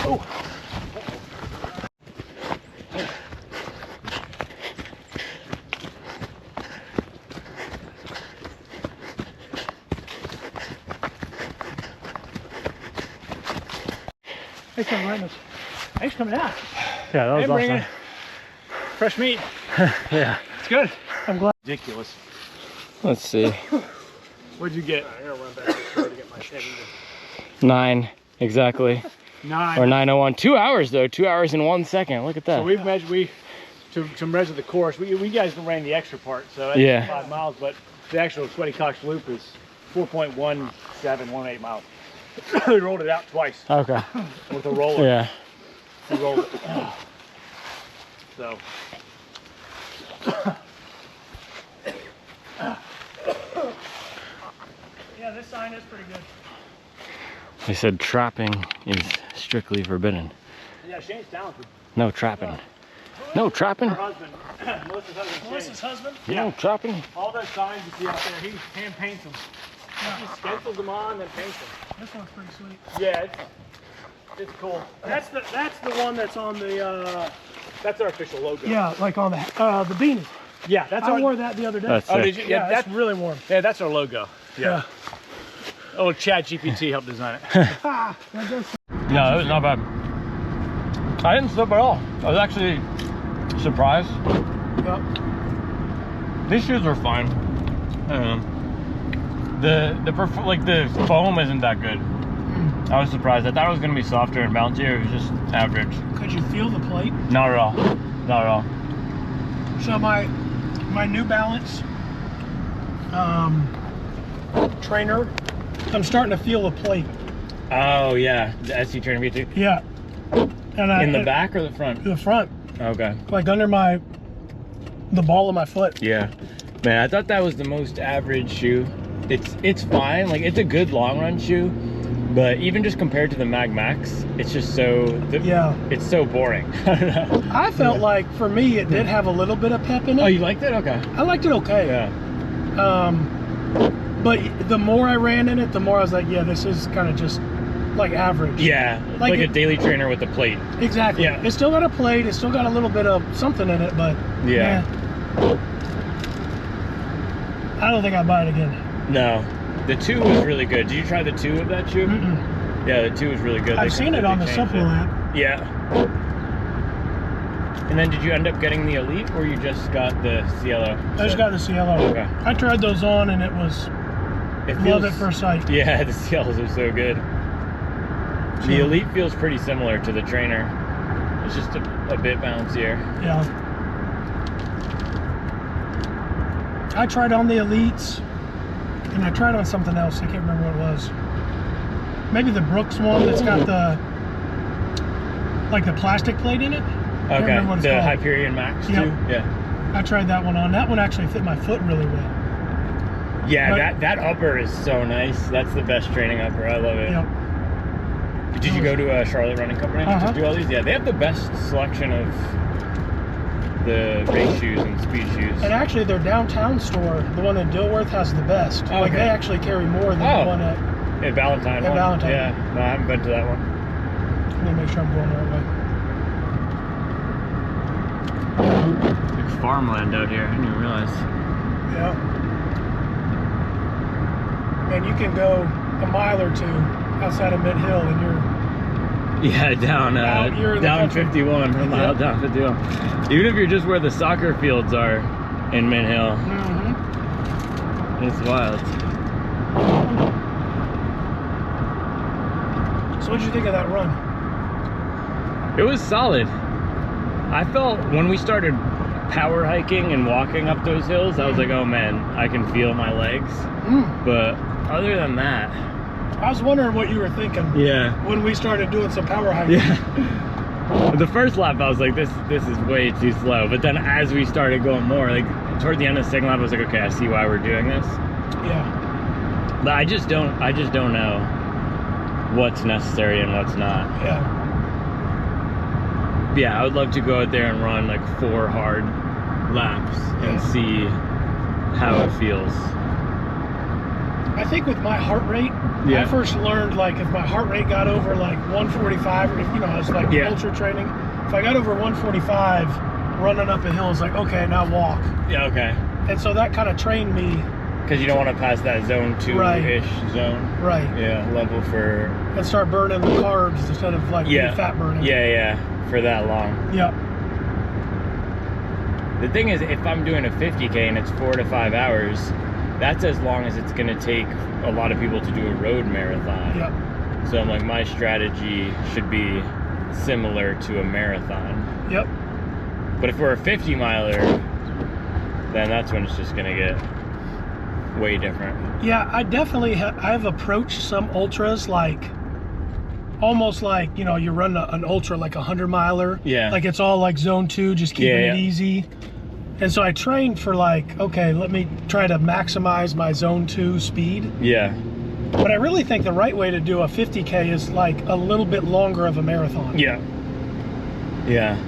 Speaker 4: Oh. Thanks for inviting us. Thanks for coming out.
Speaker 3: Yeah, that was
Speaker 4: And bringing
Speaker 3: awesome.
Speaker 4: fresh meat.
Speaker 3: Yeah.
Speaker 4: It's good. I'm glad. Ridiculous.
Speaker 3: Let's see.
Speaker 4: What'd you get? I gotta run back this way to get my head in
Speaker 3: 9 exactly.
Speaker 4: 9.
Speaker 3: Or 9:01. 2 hours though. 2 hours and 1 second. Look at that.
Speaker 4: So we've measured, to measure the course, we guys ran the extra part, so that's
Speaker 3: Yeah.
Speaker 4: 5 miles, but the actual Sweaty Cox loop is 4.1718 miles. We rolled it out twice
Speaker 3: Okay.
Speaker 4: with a roller.
Speaker 3: Yeah.
Speaker 4: We rolled it. So. Yeah, this sign is pretty good.
Speaker 3: They said trapping is strictly forbidden.
Speaker 4: Yeah, Shane's talented.
Speaker 3: No trapping. No trapping.
Speaker 4: Her husband, Melissa's husband. Melissa's husband?
Speaker 3: No trapping.
Speaker 4: All those signs you see out there, he hand paints them. He stencils them on, then paints them.
Speaker 6: This one's pretty sweet.
Speaker 4: Yeah, it's cool. That's the one that's on the. That's our official logo.
Speaker 6: Yeah, like on the beanie.
Speaker 4: Yeah, that's
Speaker 6: I
Speaker 4: our.
Speaker 6: wore that the other day.
Speaker 3: That's
Speaker 4: Oh,
Speaker 3: sick.
Speaker 4: did you?
Speaker 6: yeah,
Speaker 4: that's
Speaker 6: that's really warm.
Speaker 4: Yeah, that's our logo.
Speaker 6: Yeah.
Speaker 4: Oh, Chad GPT helped design it.
Speaker 6: Ah, that does
Speaker 3: No, it was not bad. I didn't slip at all. I was actually surprised.
Speaker 6: Yep.
Speaker 3: These shoes are fine. I don't know. The foam isn't that good. I was surprised. I thought it was gonna be softer and bouncier. It was just average.
Speaker 6: Could you feel the plate?
Speaker 3: Not at all. Not at all.
Speaker 6: So my New Balance trainer, I'm starting to feel the plate.
Speaker 3: Oh yeah, the SC Trainer V2.
Speaker 6: Yeah. And
Speaker 3: In the back or the front?
Speaker 6: The front,
Speaker 3: Okay.
Speaker 6: like under the ball of my foot.
Speaker 3: Yeah. Man, I thought that was the most average shoe. It's fine. Like it's a good long run shoe, but even just compared to the Mag Max, it's just
Speaker 6: Yeah.
Speaker 3: It's so boring. I don't know.
Speaker 6: I felt like for me it did have a little bit of pep in it.
Speaker 3: Oh, you liked it? Okay.
Speaker 6: I liked it okay.
Speaker 3: Yeah.
Speaker 6: But the more I ran in it, the more I was like, yeah, this is kind of just like average.
Speaker 3: Yeah. Like a
Speaker 6: it-
Speaker 3: daily trainer with a plate.
Speaker 6: Exactly.
Speaker 3: Yeah.
Speaker 6: It's still got a plate. It's still got a little bit of something in it, but
Speaker 3: Yeah.
Speaker 6: I don't think I'd buy it again.
Speaker 3: No. The 2 was really good. Did you try the 2 of that shoe?
Speaker 6: Mm-mm.
Speaker 3: Yeah, the 2 was really good.
Speaker 6: I've
Speaker 3: They
Speaker 6: seen it on the
Speaker 3: completely
Speaker 6: Supwell
Speaker 3: changed
Speaker 6: app.
Speaker 3: it. Yeah. And then did you end up getting the Elite or you just got the Cielo?
Speaker 6: I just got the Cielo.
Speaker 3: Okay.
Speaker 6: I tried those on and it was love at first sight.
Speaker 3: Yeah, the Cielos are so good. The
Speaker 6: So-
Speaker 3: Elite feels pretty similar to the Trainer. It's just a bit bouncier.
Speaker 6: Yeah. I tried on the Elites and I tried on something else. I can't remember what it was. Maybe the Brooks one that's got the plastic plate in it. I can't
Speaker 3: Okay,
Speaker 6: remember what it's
Speaker 3: the
Speaker 6: called.
Speaker 3: Hyperion Max
Speaker 6: Yep.
Speaker 3: too? Yeah.
Speaker 6: I tried that one on. That one actually fit my foot really well.
Speaker 3: Yeah,
Speaker 6: But-
Speaker 3: that upper is so nice. That's the best training upper. I love it.
Speaker 6: Yep.
Speaker 3: Did you go to a Charlotte Running Company
Speaker 6: Uh-huh.
Speaker 3: to do all these? Yeah, they have the best selection of the race shoes and speed shoes.
Speaker 6: And actually, their downtown store, the one in Dilworth, has the best.
Speaker 3: Oh,
Speaker 6: Like
Speaker 3: okay.
Speaker 6: they actually carry more than
Speaker 3: Oh.
Speaker 6: the one at.
Speaker 3: At Valentine.
Speaker 6: At
Speaker 3: one?
Speaker 6: Valentine.
Speaker 3: Yeah, no, I haven't been to that one.
Speaker 6: Let me make sure I'm going the right way.
Speaker 3: Like farmland out here. I didn't even realize.
Speaker 6: Yeah. And you can go a mile or two outside of Mid Hill, and you're
Speaker 3: Yeah, down
Speaker 6: Out here in the
Speaker 3: down
Speaker 6: country.
Speaker 3: 51, a mile
Speaker 6: Yep.
Speaker 3: down 51. Even if you're just where the soccer fields are in Mint Hill, it's wild.
Speaker 6: So what did you think of that run?
Speaker 3: It was solid. I felt when we started power hiking and walking up those hills, I was like, oh man, I can feel my legs. But other than that,
Speaker 6: I was wondering what you were thinking
Speaker 3: yeah.
Speaker 6: when we started doing some power hiking.
Speaker 3: Yeah. The first lap I was like, this is way too slow. But then as we started going more, like toward the end of the second lap, I was like, okay, I see why we're doing this.
Speaker 6: Yeah.
Speaker 3: But I just don't know what's necessary and what's not.
Speaker 6: Yeah.
Speaker 3: Yeah, I would love to go out there and run like 4 hard laps and see how it feels.
Speaker 6: I think with my heart rate,
Speaker 3: Yeah.
Speaker 6: I first learned like if my heart rate got over like 145, or if, I was like ultra training. If I got over 145 running up a hill, it's like, okay, now walk.
Speaker 3: Yeah, okay.
Speaker 6: And so that kind of trained me
Speaker 3: Because you don't want to pass that zone 2-ish zone.
Speaker 6: Right.
Speaker 3: Yeah, level for...
Speaker 6: And start burning the carbs instead of like fat burning.
Speaker 3: Yeah, for that long.
Speaker 6: Yep.
Speaker 3: The thing is, if I'm doing a 50K and it's 4 to 5 hours, that's as long as it's going to take a lot of people to do a road marathon.
Speaker 6: Yep.
Speaker 3: So I'm like, my strategy should be similar to a marathon.
Speaker 6: Yep.
Speaker 3: But if we're a 50 miler, then that's when it's just going to get way different.
Speaker 6: Yeah, I definitely I've approached some ultras like almost like, you know, you run an ultra like 100 miler.
Speaker 3: Yeah.
Speaker 6: Like it's all like zone 2, just keeping it easy. And so I trained for like, okay, let me try to maximize my zone 2 speed.
Speaker 3: Yeah.
Speaker 6: But I really think the right way to do a 50K is like a little bit longer of a marathon.
Speaker 3: Yeah. Yeah.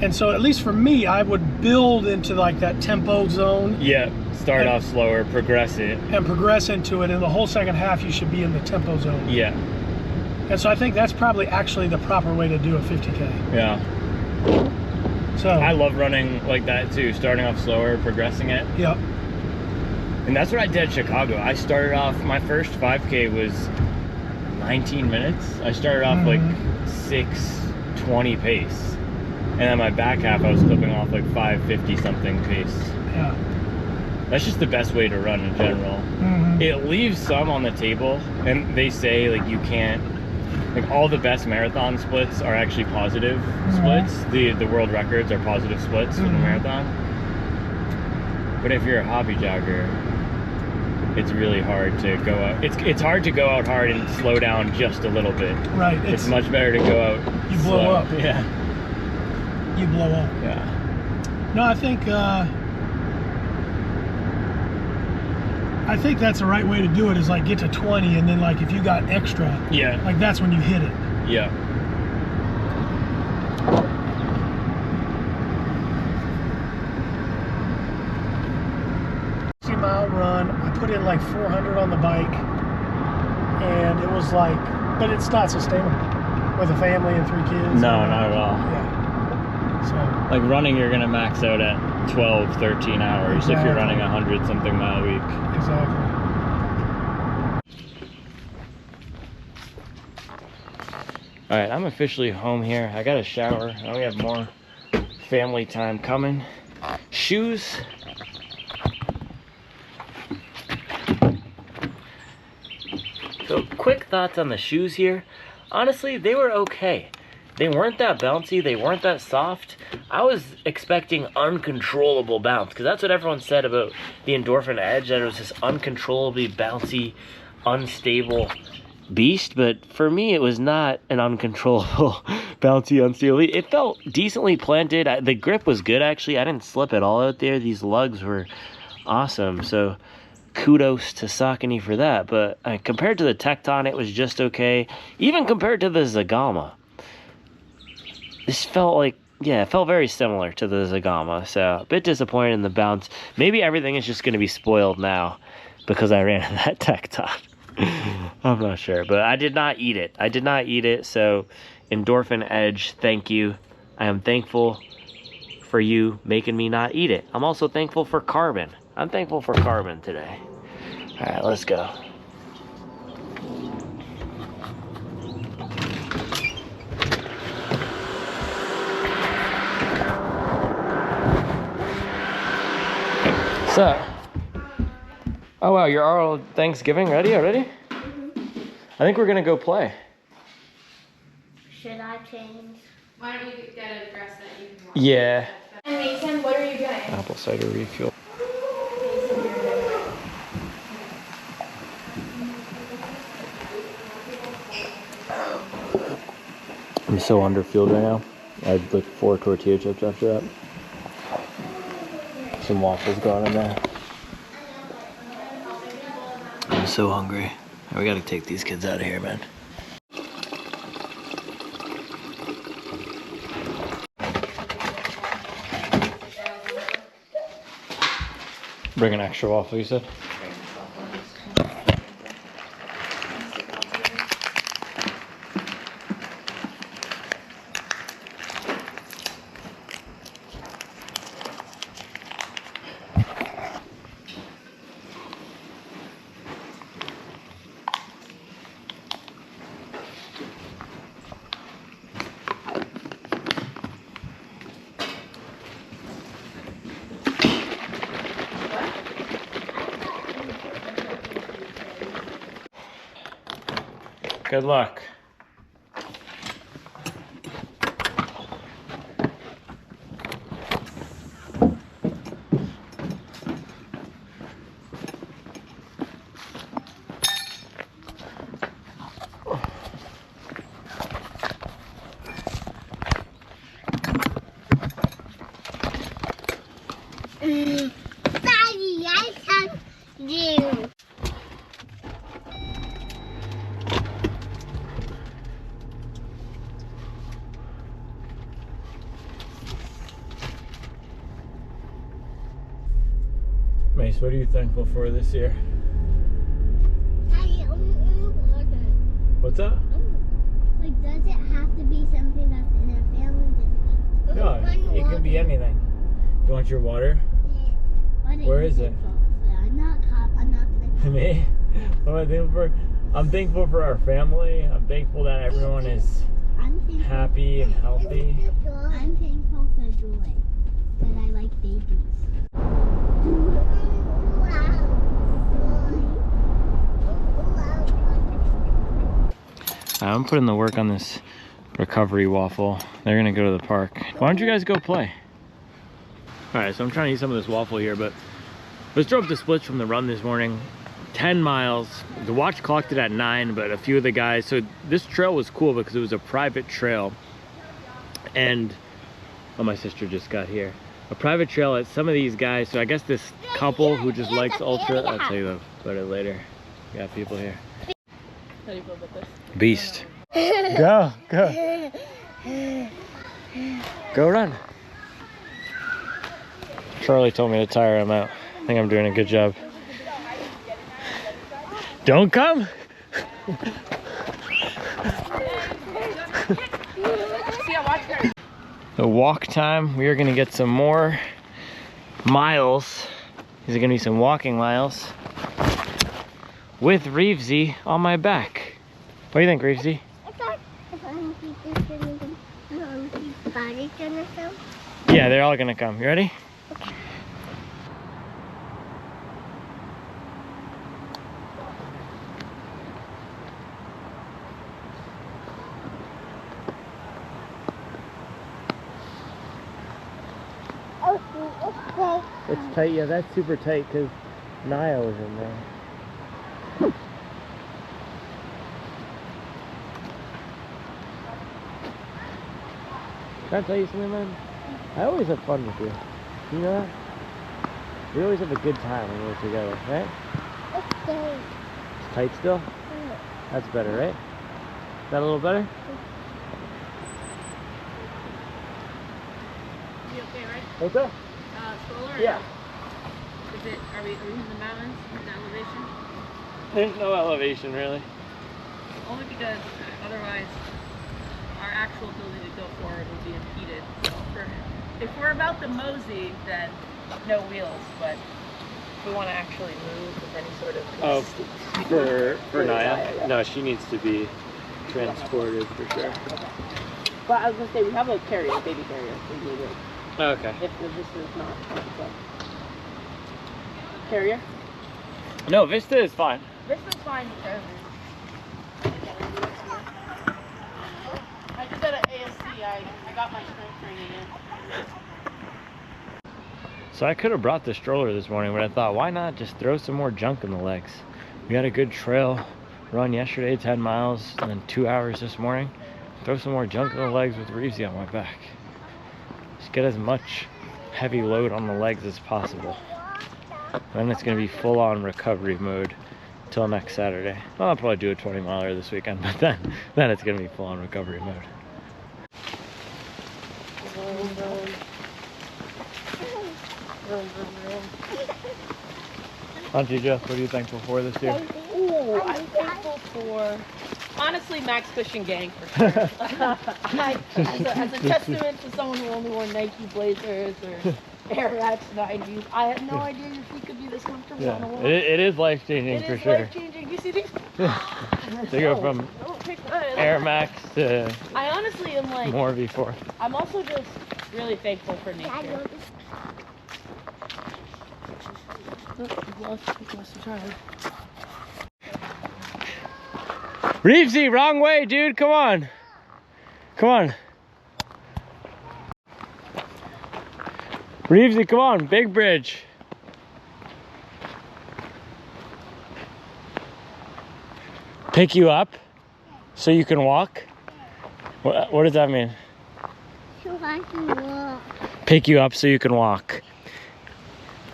Speaker 6: And so at least for me, I would build into like that tempo zone.
Speaker 3: Yeah. Start off slower, progress it.
Speaker 6: And progress into it. In the whole second half, you should be in the tempo zone.
Speaker 3: Yeah.
Speaker 6: And so I think that's probably actually the proper way to do a 50K.
Speaker 3: Yeah.
Speaker 6: So
Speaker 3: I love running like that too, starting off slower, progressing it.
Speaker 6: Yep.
Speaker 3: And that's what I did at Chicago. I started off, my first 5K was 19 minutes. I started off like 6:20 pace. And then my back half, I was clipping off like 5:50 something pace.
Speaker 6: Yeah.
Speaker 3: That's just the best way to run in general. It leaves some on the table, and they say like you can't, like all the best marathon splits are actually positive splits. The world records are positive splits in the marathon. But if you're a hobby jogger, it's really hard to go out. It's hard to go out hard and slow down just a little bit.
Speaker 6: Right.
Speaker 3: It's much better to go out.
Speaker 6: You blow
Speaker 3: slow.
Speaker 6: up.
Speaker 3: Yeah.
Speaker 6: You blow up.
Speaker 3: Yeah.
Speaker 6: No, I think that's the right way to do it, is like get to 20 and then like if you got extra, like that's when you hit it.
Speaker 3: Yeah.
Speaker 6: 60-mile run. I put in like 400 on the bike, and it was like, but it's not sustainable with a family and 3 kids.
Speaker 3: No, not at all.
Speaker 6: Yeah. So
Speaker 3: Like running, you're gonna max out at 12, 13 hours if you're running 100-something mile a week.
Speaker 6: exactly.
Speaker 3: All right, I'm officially home here. I got a shower. I know we have more family time coming. Shoes. So quick thoughts on the shoes here. Honestly, they were okay. They weren't that bouncy, they weren't that soft. I was expecting uncontrollable bounce, because that's what everyone said about the Endorphin Edge, that it was this uncontrollably bouncy, unstable beast. But for me, it was not an uncontrollable, bouncy, unstable. It felt decently planted. The grip was good, actually. I didn't slip at all out there. These lugs were awesome. So kudos to Saucony for that. But compared to the Tecton, it was just okay. Even compared to the Zegama, this felt like, yeah, it felt very similar to the Zegama. So a bit disappointed in the bounce. Maybe everything is just going to be spoiled now because I ran in that Tecton. I'm not sure, but I did not eat it. I did not eat it. So Endorphin Edge, thank you. I am thankful for you making me not eat it. I'm also thankful for carbon. I'm thankful for carbon today. All right, let's go. So, oh wow, you're all Thanksgiving ready already? I think we're gonna go play.
Speaker 7: Should I change?
Speaker 2: Why don't you get a dress that you can wear?
Speaker 3: Yeah.
Speaker 7: And Mason, what are you doing?
Speaker 3: Apple cider refuel. I'm so underfueled right now. I had like 4 tortilla chips after that. Some waffles going in there. I'm so hungry. We gotta take these kids out of here, man. Bring an extra waffle, you said? Good luck.
Speaker 7: Daddy, I can do.
Speaker 3: Mace, what are you thankful for this year?
Speaker 7: Daddy, water.
Speaker 3: What's up?
Speaker 7: Like, does it have to be something that's in a family?
Speaker 3: No, it could be anything. You want your water? Where is it?
Speaker 7: I'm not gonna.
Speaker 3: Me? What am I thankful for? I'm thankful for our family. I'm thankful that everyone is happy and healthy.
Speaker 7: I'm thankful for joy. That I like babies.
Speaker 3: I'm putting the work on this recovery waffle. They're gonna go to the park. Why don't you guys go play? All right, so I'm trying to eat some of this waffle here, but let's drove to Splits from the run this morning. 10 miles. The watch clocked it at 9, but a few of the guys, so this trail was cool because it was a private trail. And, oh, my sister just got here. A private trail at some of these guys, so I guess this couple who just likes ultra, I'll tell you about it later. We got people here.
Speaker 2: How do you feel about this?
Speaker 3: Beast. Go, go. Go run. Charlie told me to tire him out. I think I'm doing a good job. Don't come. The walk time, we are gonna get some more miles. These are gonna be some walking miles with Reevesy on my back. What do you think, Reevesy? Yeah, they're all gonna come. You ready? It's tight, yeah, that's super tight because Naya was in there. Can I tell you something, man? I always have fun with you. You know that? We always have a good time when we're together, right? It's tight still? That's better, right? Is that a little better?
Speaker 2: You okay, right?
Speaker 3: What's up?
Speaker 2: Stroller?
Speaker 3: Yeah.
Speaker 2: Is it, are we in the mountains, in the elevation?
Speaker 3: There's no elevation, really.
Speaker 2: Only because otherwise our actual ability to go forward will be impeded. So if we're about to mosey, then no wheels, but if we want to actually move with any sort of...
Speaker 3: Oh, for Naya? No, she needs to be transported for sure.
Speaker 2: Okay. But I was going to say, we have a carrier, baby carrier.
Speaker 3: Okay.
Speaker 2: If this is not... So. Carrier?
Speaker 3: No, Vista is fine.
Speaker 2: Vista's fine with carrier. I did that at ASC. I got my strength training in.
Speaker 3: So I could have brought the stroller this morning, but I thought, why not just throw some more junk in the legs? We had a good trail run yesterday, 10 miles, and then 2 hours this morning. Throw some more junk in the legs with Reevesy on my back. Just get as much heavy load on the legs as possible. And then it's going to be full-on recovery mode till next Saturday. Well, I'll probably do a 20-miler this weekend, but then it's going to be full-on recovery mode. Auntie Jeff, what are you thankful for this year?
Speaker 2: Ooh, I'm thankful for, honestly, Max Fishing Gang for sure. As a testament to someone who only wore Nike Blazers or Air Max 90s, I had no idea your feet could be this comfortable on the wall.
Speaker 3: It is life-changing for sure.
Speaker 2: It is life-changing. You see these?
Speaker 3: They go from Air Max to
Speaker 2: I honestly am like,
Speaker 3: more before.
Speaker 2: I'm also just really thankful for nature.
Speaker 3: Reevesy, wrong way, dude. Come on. Come on. Reevesy, come on. Big bridge. Pick you up so you can walk? What does that mean?
Speaker 7: So I can walk.
Speaker 3: Pick you up so you can walk.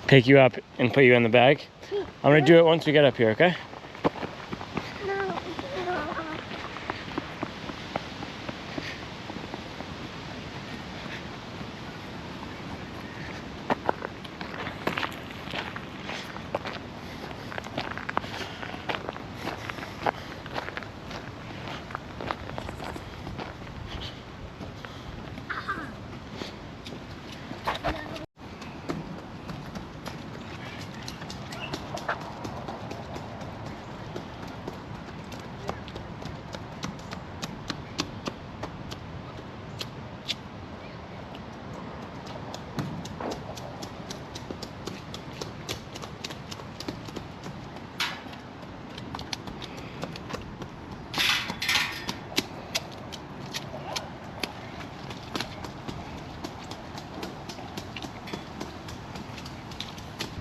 Speaker 3: Pick you up and put you in the bag. I'm gonna do it once we get up here, okay?
Speaker 7: No.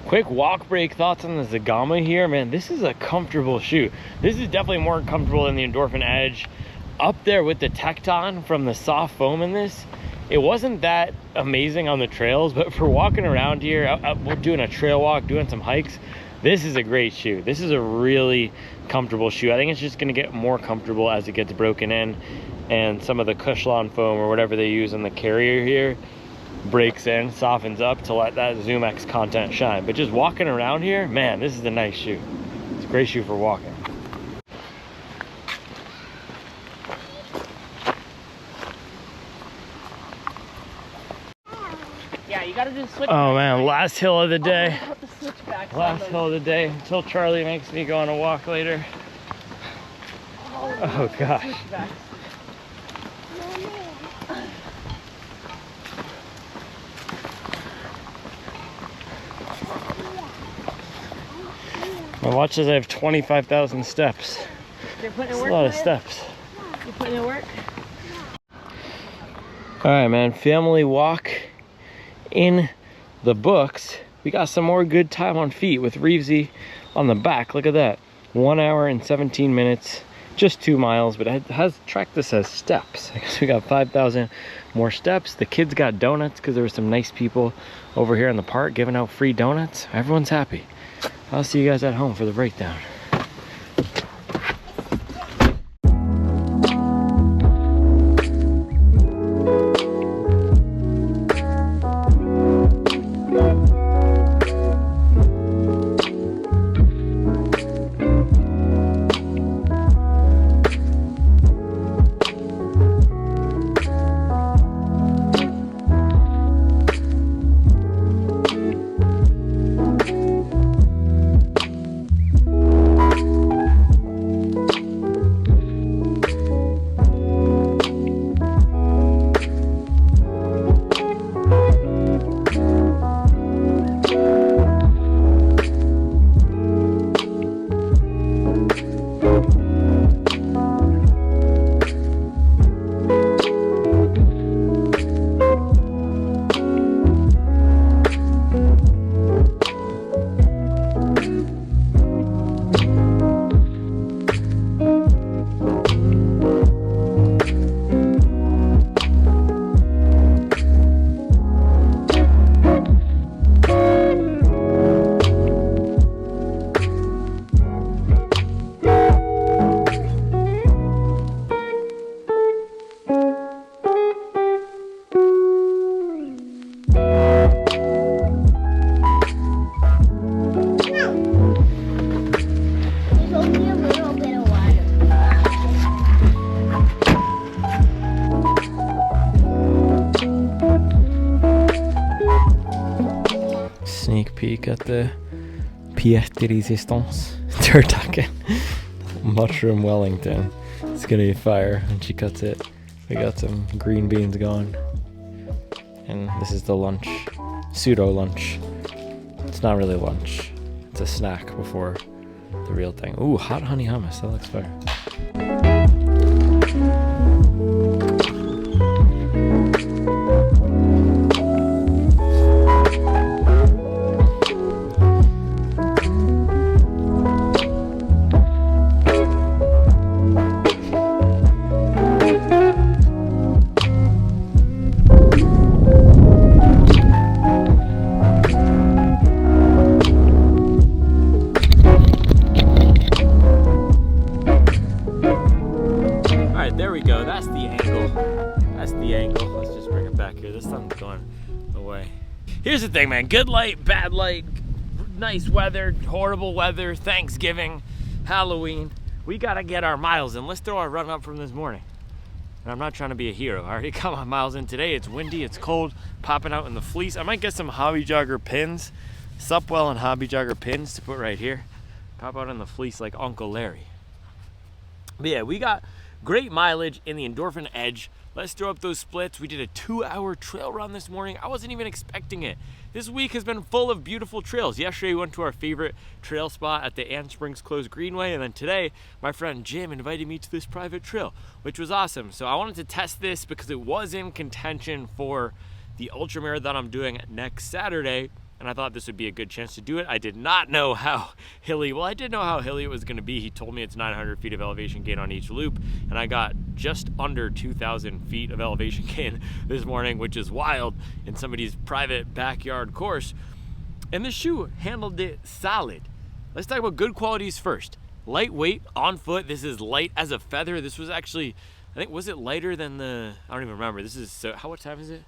Speaker 3: Quick walk break thoughts on the Zegama here. Man, this is a comfortable shoe. This is definitely more comfortable than the Endorphin Edge. Up there with the Tecton from the soft foam in this, it wasn't that amazing on the trails, but for walking around here, we're doing a trail walk, doing some hikes, this is a great shoe. This is a really comfortable shoe. I think it's just gonna get more comfortable as it gets broken in and some of the Cushlon foam or whatever they use in the carrier here breaks in, softens up to let that Zoom X content shine. But just walking around here, man, this is a nice shoe. It's a great shoe for walking.
Speaker 2: Yeah, you gotta do the switch.
Speaker 3: Oh man, last hill of the day.
Speaker 2: The switchbacks.
Speaker 3: Last hill of the day until Charlie makes me go on a walk later. Oh gosh.
Speaker 2: Switchbacks.
Speaker 3: My watch says I have 25,000 steps.
Speaker 2: You're putting in
Speaker 3: That's
Speaker 2: work.
Speaker 3: a lot of
Speaker 2: Maya?
Speaker 3: steps.
Speaker 2: You putting in work?
Speaker 3: All right, man, family walk in the books. We got some more good time on feet with Reevesy on the back. Look at that, 1 hour and 17 minutes, just 2 miles, but it has tracked this as steps. I guess we got 5,000 more steps. The kids got donuts because there were some nice people over here in the park giving out free donuts. Everyone's happy. I'll see you guys at home for the breakdown. Sneak peek at the pièce de résistance turducken. Mushroom Wellington. It's gonna be fire when she cuts it. We got some green beans going. And this is the lunch. Pseudo lunch. It's not really lunch. It's a snack before the real thing. Ooh, hot honey hummus. That looks fire. There we go. That's the angle. That's the angle. Let's just bring it back here. This sun's going away. Here's the thing, man. Good light, bad light, nice weather, horrible weather, Thanksgiving, Halloween. We gotta get our miles in. Let's throw our run up from this morning. And I'm not trying to be a hero. I already got my miles in today. It's windy, it's cold, popping out in the fleece. I might get some Hobby Jogger pins, Supwell and Hobby Jogger pins to put right here. Pop out in the fleece like Uncle Larry. But yeah, we got great mileage in the Endorphin Edge. Let's throw up those splits. We did a 2-hour trail run this morning. I wasn't even expecting it. This week has been full of beautiful trails. Yesterday we went to our favorite trail spot at the Ann Springs Closed Greenway, and then today my friend Jim invited me to this private trail, which was awesome. So I wanted to test this because it was in contention for the ultra marathon I'm doing next Saturday, and I thought this would be a good chance to do it. I did not know how hilly, well, I did know how hilly it was gonna be. He told me it's 900 feet of elevation gain on each loop, and I got just under 2,000 feet of elevation gain this morning, which is wild in somebody's private backyard course. And this shoe handled it solid. Let's talk about good qualities first. Lightweight, on foot. This is light as a feather. This was actually, I think, was it lighter than the, I don't even remember. This is, so, what time is it?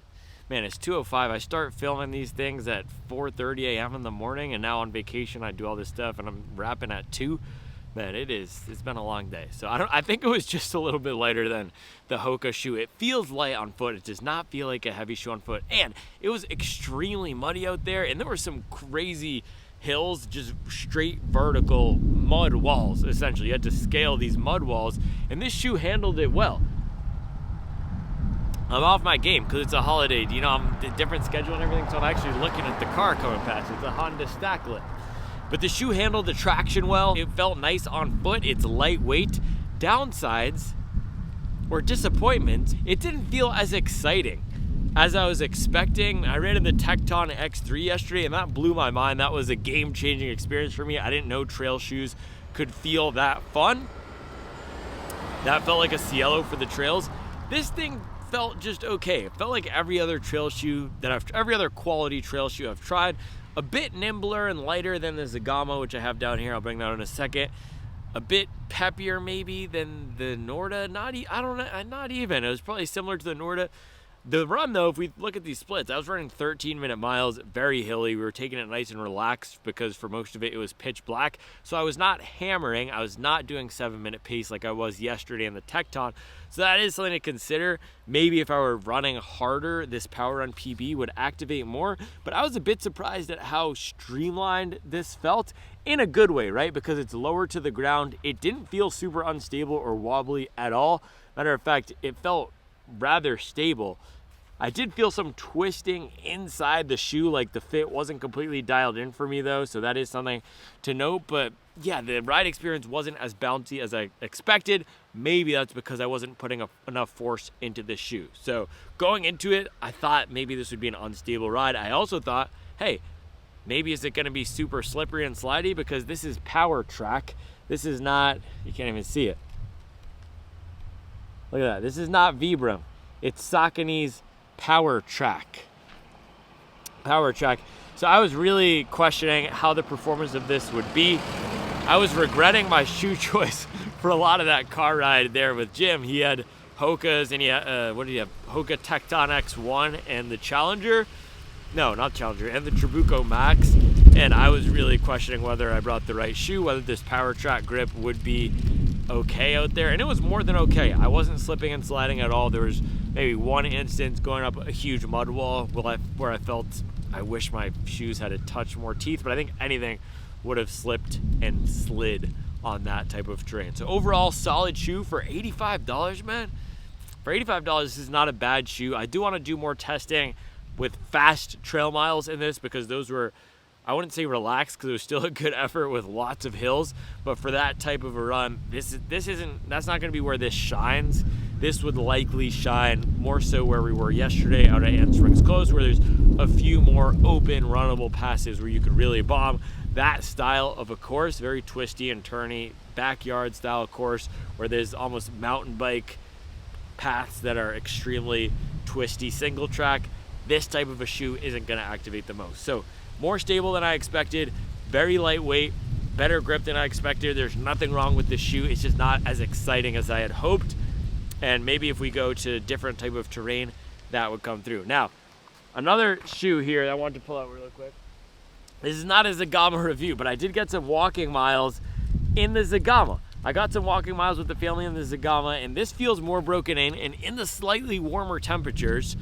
Speaker 3: Man, it's 2:05. I start filming these things at 4:30 a.m. in the morning, and now on vacation I do all this stuff, and I'm wrapping at 2. Man, it's been a long day. So I think it was just a little bit lighter than the Hoka shoe. It feels light on foot. It does not feel like a heavy shoe on foot. And it was extremely muddy out there, and there were some crazy hills, just straight vertical mud walls, essentially. You had to scale these mud walls, and this shoe handled it well. I'm off my game because it's a holiday. You know, I'm a different schedule and everything, so I'm actually looking at the car coming past. It's a Honda stack lift. But the shoe handled the traction well. It felt nice on foot. It's lightweight. Downsides or disappointments, it didn't feel as exciting as I was expecting. I ran in the Tecton X3 yesterday, and that blew my mind. That was a game-changing experience for me. I didn't know trail shoes could feel that fun. That felt like a Cielo for the trails. This thing felt just okay. It felt like every other trail shoe every other quality trail shoe I've tried. A bit nimbler and lighter than the Zegama, which I have down here. I'll bring that in a second. A bit peppier maybe than the Norda. I don't know, not even. It was probably similar to the Norda. The run though, if we look at these splits, I was running 13-minute miles, very hilly. We were taking it nice and relaxed because for most of it, it was pitch black. So I was not hammering. I was not doing 7-minute pace like I was yesterday in the Tecton. So that is something to consider. Maybe if I were running harder, this Power Run PB would activate more. But I was a bit surprised at how streamlined this felt in a good way, right? Because it's lower to the ground. It didn't feel super unstable or wobbly at all. Matter of fact, it felt rather stable. I did feel some twisting inside the shoe, like the fit wasn't completely dialed in for me though, so that is something to note. But yeah, the ride experience wasn't as bouncy as I expected. Maybe that's because I wasn't putting enough force into this shoe. So going into it, I thought maybe this would be an unstable ride. I also thought, hey, maybe is it going to be super slippery and slidey, because this is Power Track. This is not, you can't even see it. Look at that. This is not Vibram. It's Saucony's Power Track. So I was really questioning how the performance of this would be. I was regretting my shoe choice for a lot of that car ride there with Jim. He had Hoka's, and he had, what did he have? Hoka Tecton X1 and the Challenger. No, not Challenger, and the Trabuco Max. And I was really questioning whether I brought the right shoe, whether this Power Track grip would be okay out there. And it was more than okay. I wasn't slipping and sliding at all. There was maybe one instance going up a huge mud wall where I felt I wish my shoes had a touch more teeth, but I think anything would have slipped and slid on that type of terrain. So overall, solid shoe for $85, man. For $85, this is not a bad shoe. I do want to do more testing with fast trail miles in this, because those were I wouldn't say relaxed because it was still a good effort with lots of hills, but for that type of a run, that's not going to be where this shines. This would likely shine more so where we were yesterday out at Ann Springs Close, where there's a few more open runnable passes where you could really bomb. That style of a course, very twisty and turny, backyard style course where there's almost mountain bike paths that are extremely twisty single track. This type of a shoe isn't going to activate the most. So more stable than I expected, very lightweight, better grip than I expected. There's nothing wrong with the shoe. It's just not as exciting as I had hoped. And maybe if we go to different type of terrain, that would come through. Now, another shoe here that I wanted to pull out real quick. This is not a Zegama review, but I did get some walking miles in the Zegama. I got some walking miles with the family in the Zegama, and this feels more broken in, and in the slightly warmer temperatures,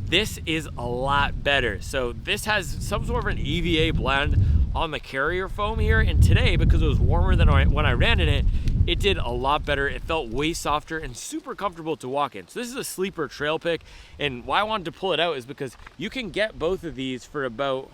Speaker 3: this is a lot better. So this has some sort of an EVA blend on the carrier foam here, and today, because it was warmer than when I ran in it, it did a lot better. It felt way softer and super comfortable to walk in. So this is a sleeper trail pick, and why I wanted to pull it out is because you can get both of these for about,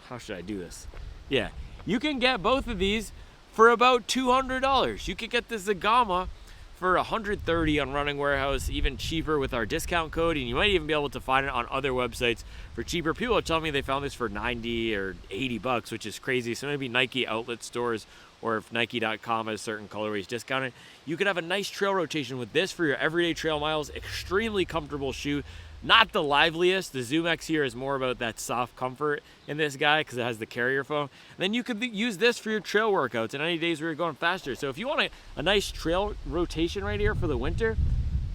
Speaker 3: how should I do this? Yeah, you can get both of these for about $200. You could get the Zegama for $130 on Running Warehouse, even cheaper with our discount code, and you might even be able to find it on other websites for cheaper. People are telling me they found this for 90 or 80 bucks, which is crazy. So maybe Nike outlet stores, or if Nike.com has certain colorways discounted, you could have a nice trail rotation with this for your everyday trail miles. Extremely comfortable shoe. Not the liveliest. The Zoom X here is more about that soft comfort in this guy because it has the carrier foam. And then you could use this for your trail workouts and any days where you're going faster. So if you want a nice trail rotation right here for the winter,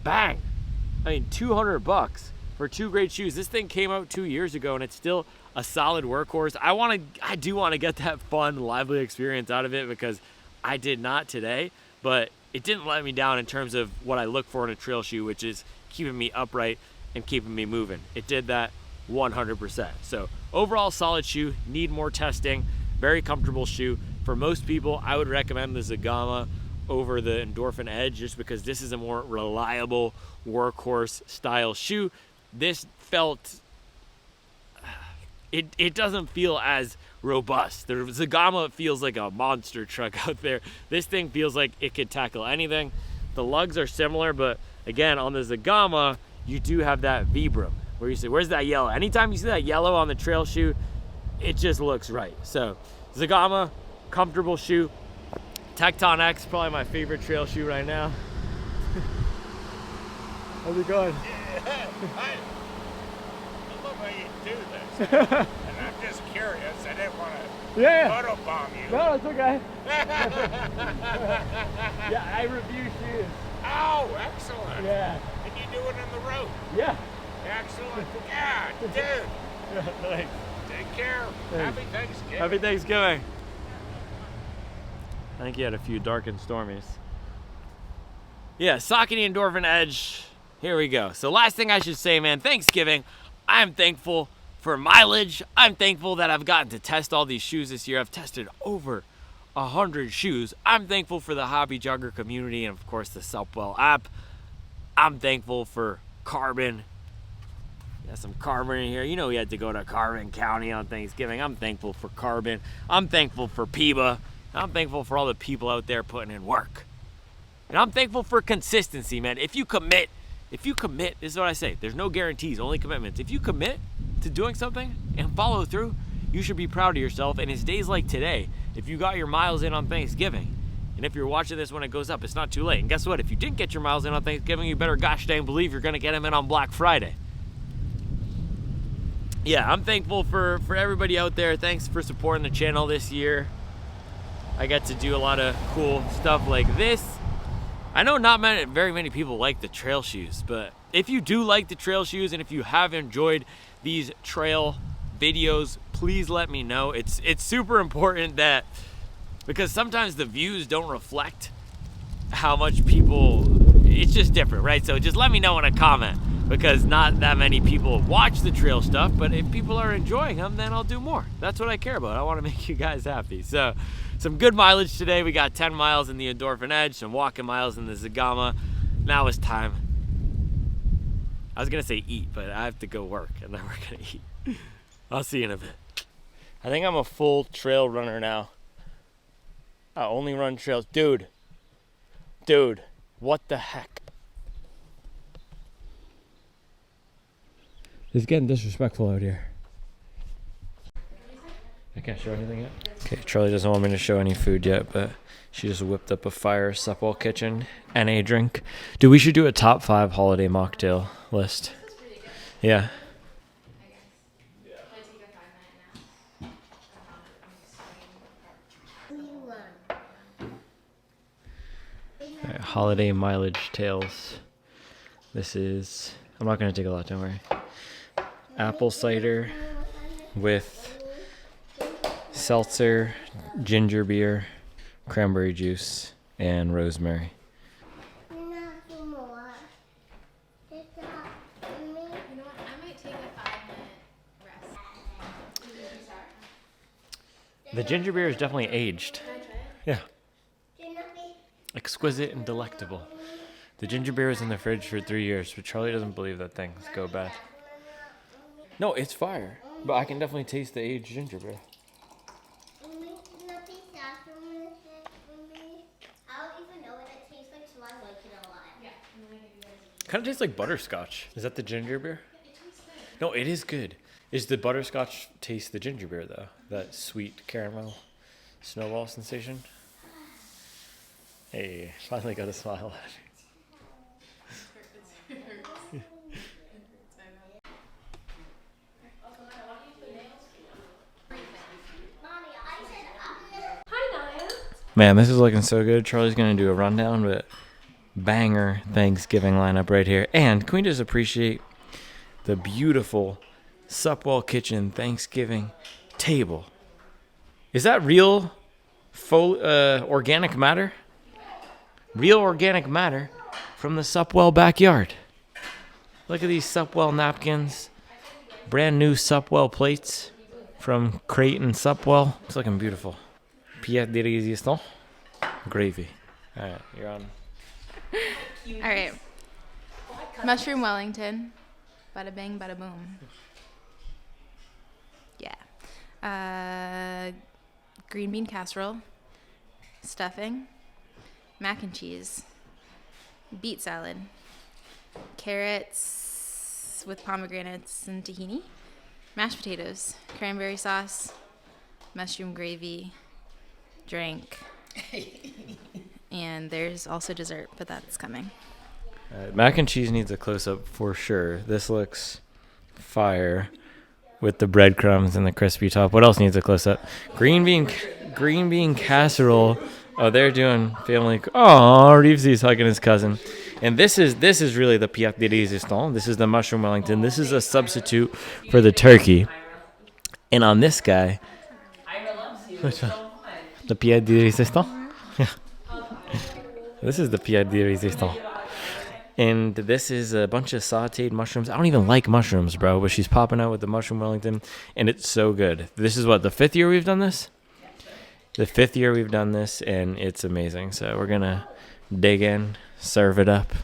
Speaker 3: bang. I mean, 200 bucks for two great shoes. This thing came out 2 years ago and it's still a solid workhorse. I do want to get that fun, lively experience out of it because I did not today, but it didn't let me down in terms of what I look for in a trail shoe, which is keeping me upright and keeping me moving. It did that 100%. So overall solid shoe, need more testing, very comfortable shoe. For most people, I would recommend the Zegama over the Endorphin Edge just because this is a more reliable workhorse style shoe. This felt, it doesn't feel as robust. The Zegama feels like a monster truck out there. This thing feels like it could tackle anything. The lugs are similar, but again, on the Zegama, you do have that Vibram where you say, where's that yellow? Anytime you see that yellow on the trail shoe, it just looks right. So Zegama, comfortable shoe. Tecton X, probably my favorite trail shoe right now. How's it going?
Speaker 5: Yeah, I love how you do this. And I'm just curious. I didn't want to photobomb you.
Speaker 3: No, it's okay. Yeah, I review shoes.
Speaker 5: Oh, excellent.
Speaker 3: Yeah.
Speaker 5: And you do it on the road.
Speaker 3: Yeah.
Speaker 5: Excellent. Yeah, dude.
Speaker 3: Thanks.
Speaker 5: Take care. Happy Thanksgiving.
Speaker 3: Happy Thanksgiving. I think you had a few dark and stormies. Yeah, Saucony Endorphin Edge. Here we go. So last thing I should say, man, Thanksgiving, I'm thankful for mileage. I'm thankful that I've gotten to test all these shoes this year. I've tested over 100 shoes. I'm thankful for the hobby jogger community and of course the Supwell app. I'm thankful for Carbon. Got some Carbon in here. You know we had to go to Carbon County on Thanksgiving. I'm thankful for Carbon. I'm thankful for PEBA. I'm thankful for all the people out there putting in work. And I'm thankful for consistency, man. If you commit, this is what I say. There's no guarantees, only commitments. If you commit to doing something and follow through, you should be proud of yourself. And it's days like today, if you got your miles in on Thanksgiving, and if you're watching this when it goes up, it's not too late. And guess what? If you didn't get your miles in on Thanksgiving, you better gosh dang believe you're gonna get them in on Black Friday. Yeah, I'm thankful for everybody out there. Thanks for supporting the channel this year. I got to do a lot of cool stuff like this. I know not very many people like the trail shoes, but if you do like the trail shoes and if you have enjoyed these trail videos, please let me know. It's super important that, because sometimes the views don't reflect how much people, it's just different, right? So just let me know in a comment, because not that many people watch the trail stuff, but if people are enjoying them, then I'll do more. That's what I care about. I want to make you guys happy. So some good mileage today. We got 10 miles in the Endorphin Edge, some walking miles in the Zegama. Now it's time. I was gonna say eat, but I have to go work and then we're gonna eat. I'll see you in a bit. I think I'm a full trail runner now. I only run trails. Dude, what the heck? It's getting disrespectful out here. I can't show anything yet. Okay, Charlie doesn't want me to show any food yet, but she just whipped up a fire Supwell kitchen and a drink. Dude, we should do a top 5 holiday mocktail list. Yeah. Alright, holiday mileage tales. This is, I'm not going to take a lot, don't worry. Apple cider with seltzer, ginger beer, cranberry juice, and rosemary. The ginger beer is definitely aged. Yeah. Exquisite and delectable. The ginger beer was in the fridge for 3 years, but Charlie doesn't believe that things go bad. No, it's fire, but I can definitely taste the aged ginger beer. Kind of tastes like butterscotch. Is that the ginger beer? No, it is good. Is the butterscotch taste the ginger beer though? That sweet caramel snowball sensation? Hey, finally got a smile at me. Man, this is looking so good. Charlie's gonna do a rundown, but banger Thanksgiving lineup right here. And can we just appreciate the beautiful Supwell Kitchen Thanksgiving table? Is that real organic matter? Real organic matter from the Supwell backyard. Look at these Supwell napkins. Brand new Supwell plates from Creighton Supwell. It's looking beautiful. Pièce de résistance. Gravy. All right, you're on.
Speaker 8: All right. Mushroom Wellington. Bada bang, bada boom. Yeah. Green bean casserole. Stuffing. Mac and cheese. Beet salad. Carrots with pomegranates and tahini. Mashed potatoes. Cranberry sauce. Mushroom gravy. Drink. And there's also dessert, but that's coming.
Speaker 3: Mac and cheese needs a close-up for sure. This looks fire with the breadcrumbs and the crispy top. What else needs a close-up? Green bean casserole. Oh, they're doing family. Oh, Reevesy's hugging his cousin. And this is really the pièce de résistance. This is the mushroom Wellington. This is a substitute for the turkey. And on this guy, the pièce de résistance. Yeah. This is the pièce de résistance. And this is a bunch of sauteed mushrooms. I don't even like mushrooms, bro, but she's popping out with the mushroom Wellington, and it's so good. This is what, the 5th year we've done this? The 5th year we've done this, and it's amazing. So we're going to dig in, serve it up,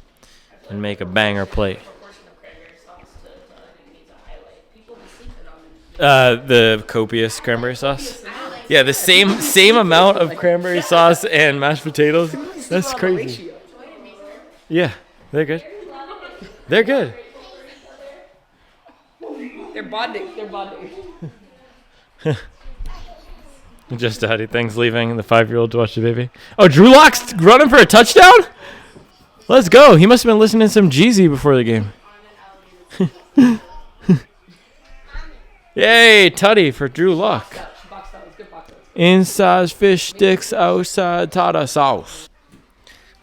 Speaker 3: and make a banger plate. The copious cranberry sauce. Yeah, the same amount of cranberry sauce and mashed potatoes. That's crazy. Yeah, they're good. They're good.
Speaker 2: They're bonding. They're bonding.
Speaker 3: Just Daddy, thanks leaving the 5-year-old to watch the baby. Oh, Drew Lock's running for a touchdown? Let's go. He must have been listening to some Jeezy before the game. Yay, Tutty for Drew Lock. Inside fish sticks, outside tartar sauce.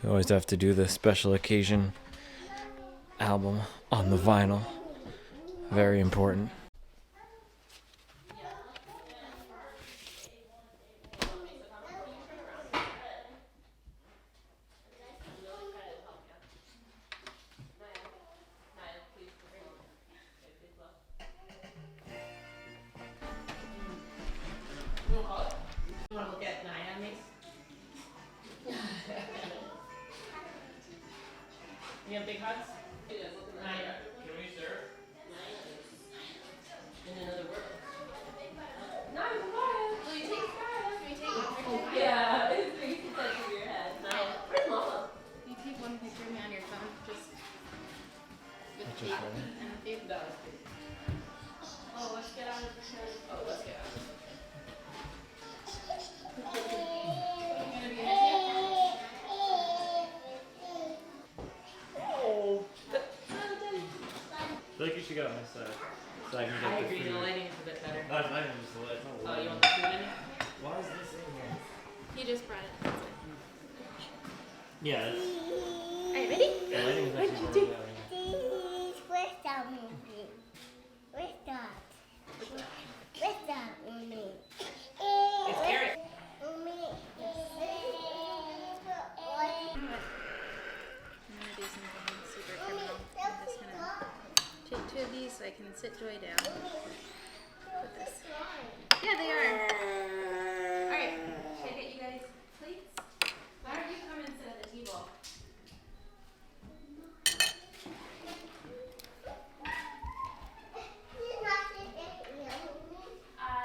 Speaker 3: We always have to do the special occasion album on the vinyl. Very important.
Speaker 2: You have big hugs? Can we serve? In another word.
Speaker 3: Just right.
Speaker 2: Oh, let's get out of the chair. Oh, let's get out of the
Speaker 3: I feel like you should go on this side. So I can get
Speaker 2: I
Speaker 3: the
Speaker 2: agree,
Speaker 3: food.
Speaker 2: the lighting is a bit better.
Speaker 3: No, it's not even just the light.
Speaker 2: Oh, you want the food in here?
Speaker 3: Why is this in here?
Speaker 8: He just brought it. That's it.
Speaker 3: Yeah, it's,
Speaker 8: Are you ready?
Speaker 3: the lighting is actually more down here.
Speaker 7: Where's that movie? Where's that? Where's that movie?
Speaker 2: It's carrot.
Speaker 8: I'm gonna do something super criminal. I'm just gonna take 2 of these so I can sit Joy down. Put this. Yeah, they are. Alright, should I get you guys plates? Why don't you come and sit at the table?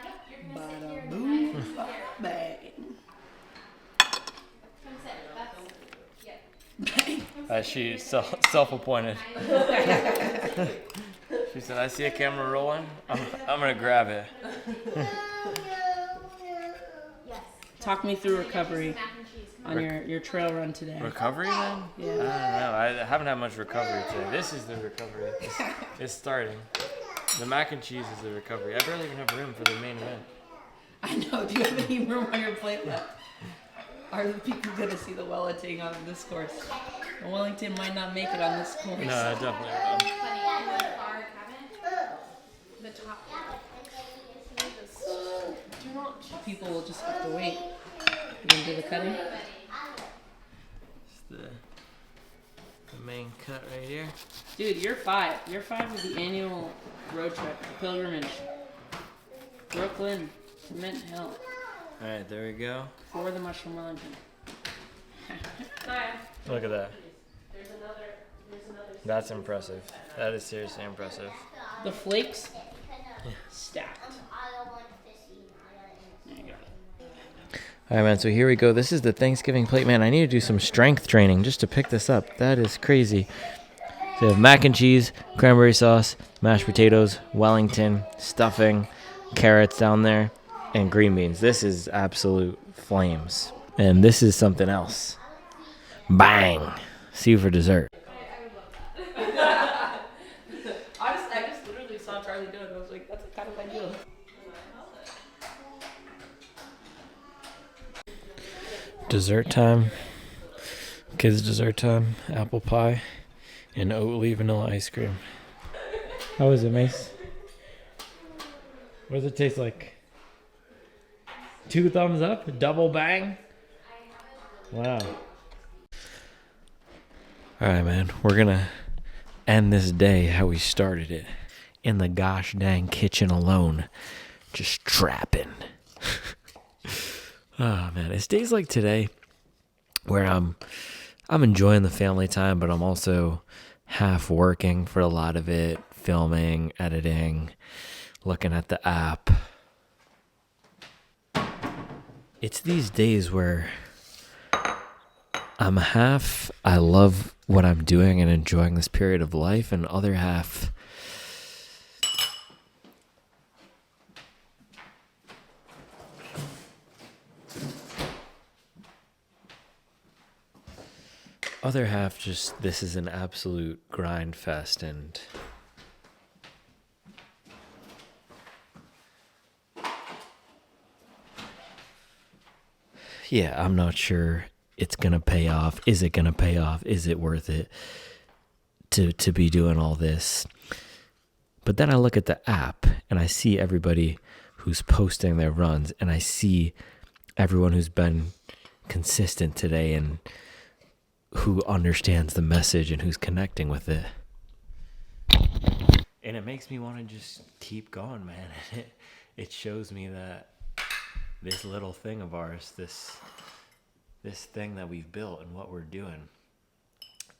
Speaker 8: Nope, you're gonna sit here in the back. Come sit. That's,
Speaker 3: She's self-appointed. She said, I see a camera rolling. I'm gonna grab it.
Speaker 2: Talk me through recovery on your trail run today.
Speaker 3: Recovery, man?
Speaker 2: Yeah.
Speaker 3: I don't know. I haven't had much recovery today. This is the recovery. It's starting. The mac and cheese is the recovery. I barely even have room for the main event.
Speaker 2: I know. Do you have any room on your plate left? Are the people going to see the Wellington on this course? The Wellington might not make it on this course.
Speaker 3: No, I definitely will.
Speaker 8: funny. In the far cabinet, the top.
Speaker 2: People will just have to wait. You gonna do the cutting?
Speaker 3: It's the main cut right here.
Speaker 2: Dude, you're 5. You're 5 of the annual road trip, pilgrimage. Brooklyn to Mint Hill
Speaker 3: All right, there we go.
Speaker 2: for the Mushroom Wellington.
Speaker 3: Look at that. That's impressive. That is seriously impressive.
Speaker 2: The flakes stacked. There you go.
Speaker 1: All right, man. So here we go. This is the Thanksgiving plate, man. I need to do some strength training just to pick this up. That is crazy. So we have mac and cheese, cranberry sauce, mashed potatoes, Wellington, stuffing, carrots down there, and green beans. This is absolute flames. And this is something else. Bang. See you for dessert.
Speaker 2: Honestly, I just literally saw Charlie do it and I was like, that's kind of ideal.
Speaker 1: Dessert time. Kids' dessert time. Apple pie and Oatly vanilla ice cream. How is it, Mace? What does it taste like? 2 thumbs up? Double bang? Wow. Alright, man. We're gonna end this day how we started it. In the gosh dang kitchen alone. Just trapping. Oh, man. It's days like today where I'm enjoying the family time, but I'm also half working for a lot of it. Filming, editing, looking at the app. It's these days where I'm half, I love what I'm doing and enjoying this period of life, and other half, just this is an absolute grind fest, and yeah, I'm not sure it's gonna pay off. Is it gonna pay off? Is it worth it to be doing all this? But then I look at the app and I see everybody who's posting their runs, and I see everyone who's been consistent today and who understands the message and who's connecting with it. And it makes me want to just keep going, man. It shows me that this little thing of ours, this thing that we've built and what we're doing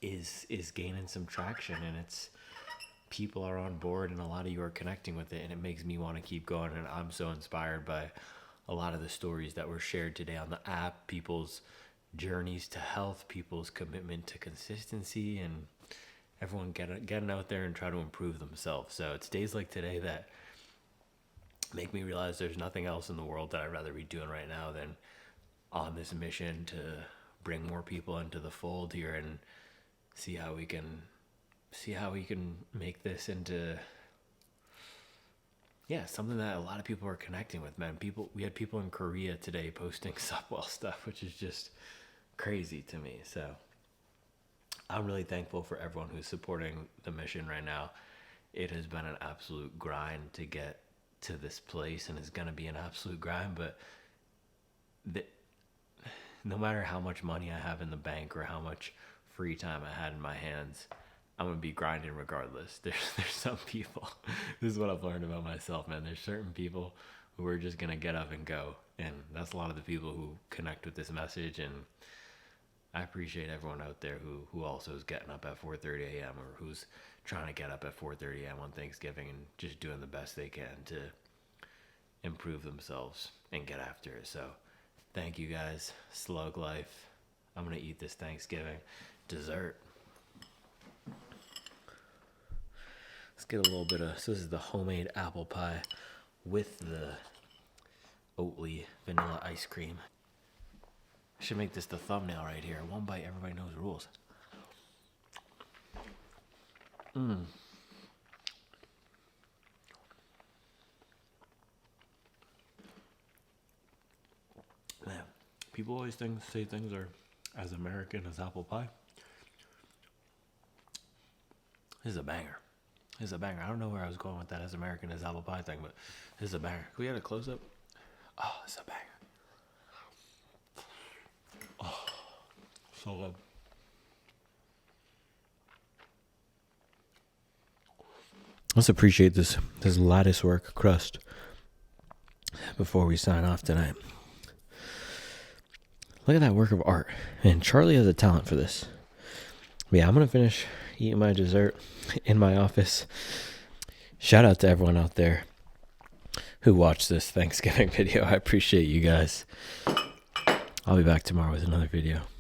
Speaker 1: is gaining some traction, and it's people are on board, and a lot of you are connecting with it, and it makes me want to keep going. And I'm so inspired by a lot of the stories that were shared today on the app, people's journeys to health, people's commitment to consistency, and everyone getting out there and try to improve themselves. So it's days like today that make me realize there's nothing else in the world that I'd rather be doing right now than on this mission to bring more people into the fold here and see how we can make this into something that a lot of people are connecting with, man. We had people in Korea today posting Supwell stuff, which is just crazy to me. So I'm really thankful for everyone who's supporting the mission right now. It has been an absolute grind to get to this place, and it's going to be an absolute grind, but no matter how much money I have in the bank or how much free time I had in my hands, I'm going to be grinding regardless. There's some people, this is what I've learned about myself, man. There's certain people who are just going to get up and go, and that's a lot of the people who connect with this message, and I appreciate everyone out there who also is getting up at 4:30 a.m. or who's trying to get up at 4:30 a.m. on Thanksgiving and just doing the best they can to improve themselves and get after it. So thank you guys. Slug life. I'm going to eat this Thanksgiving dessert. Let's get a little bit of, so this is the homemade apple pie with the Oatly vanilla ice cream. I should make this the thumbnail right here. One bite, everybody knows the rules. Man, people always say things are as American as apple pie. This is a banger. This is a banger. I don't know where I was going with that as American as apple pie thing, but this is a banger. Can we get a close up? Oh, it's a banger. Oh, so good. Let's appreciate this lattice work crust before we sign off tonight. Look at that work of art. And Charlie has a talent for this. But yeah, I'm going to finish eating my dessert in my office. Shout out to everyone out there who watched this Thanksgiving video. I appreciate you guys. I'll be back tomorrow with another video.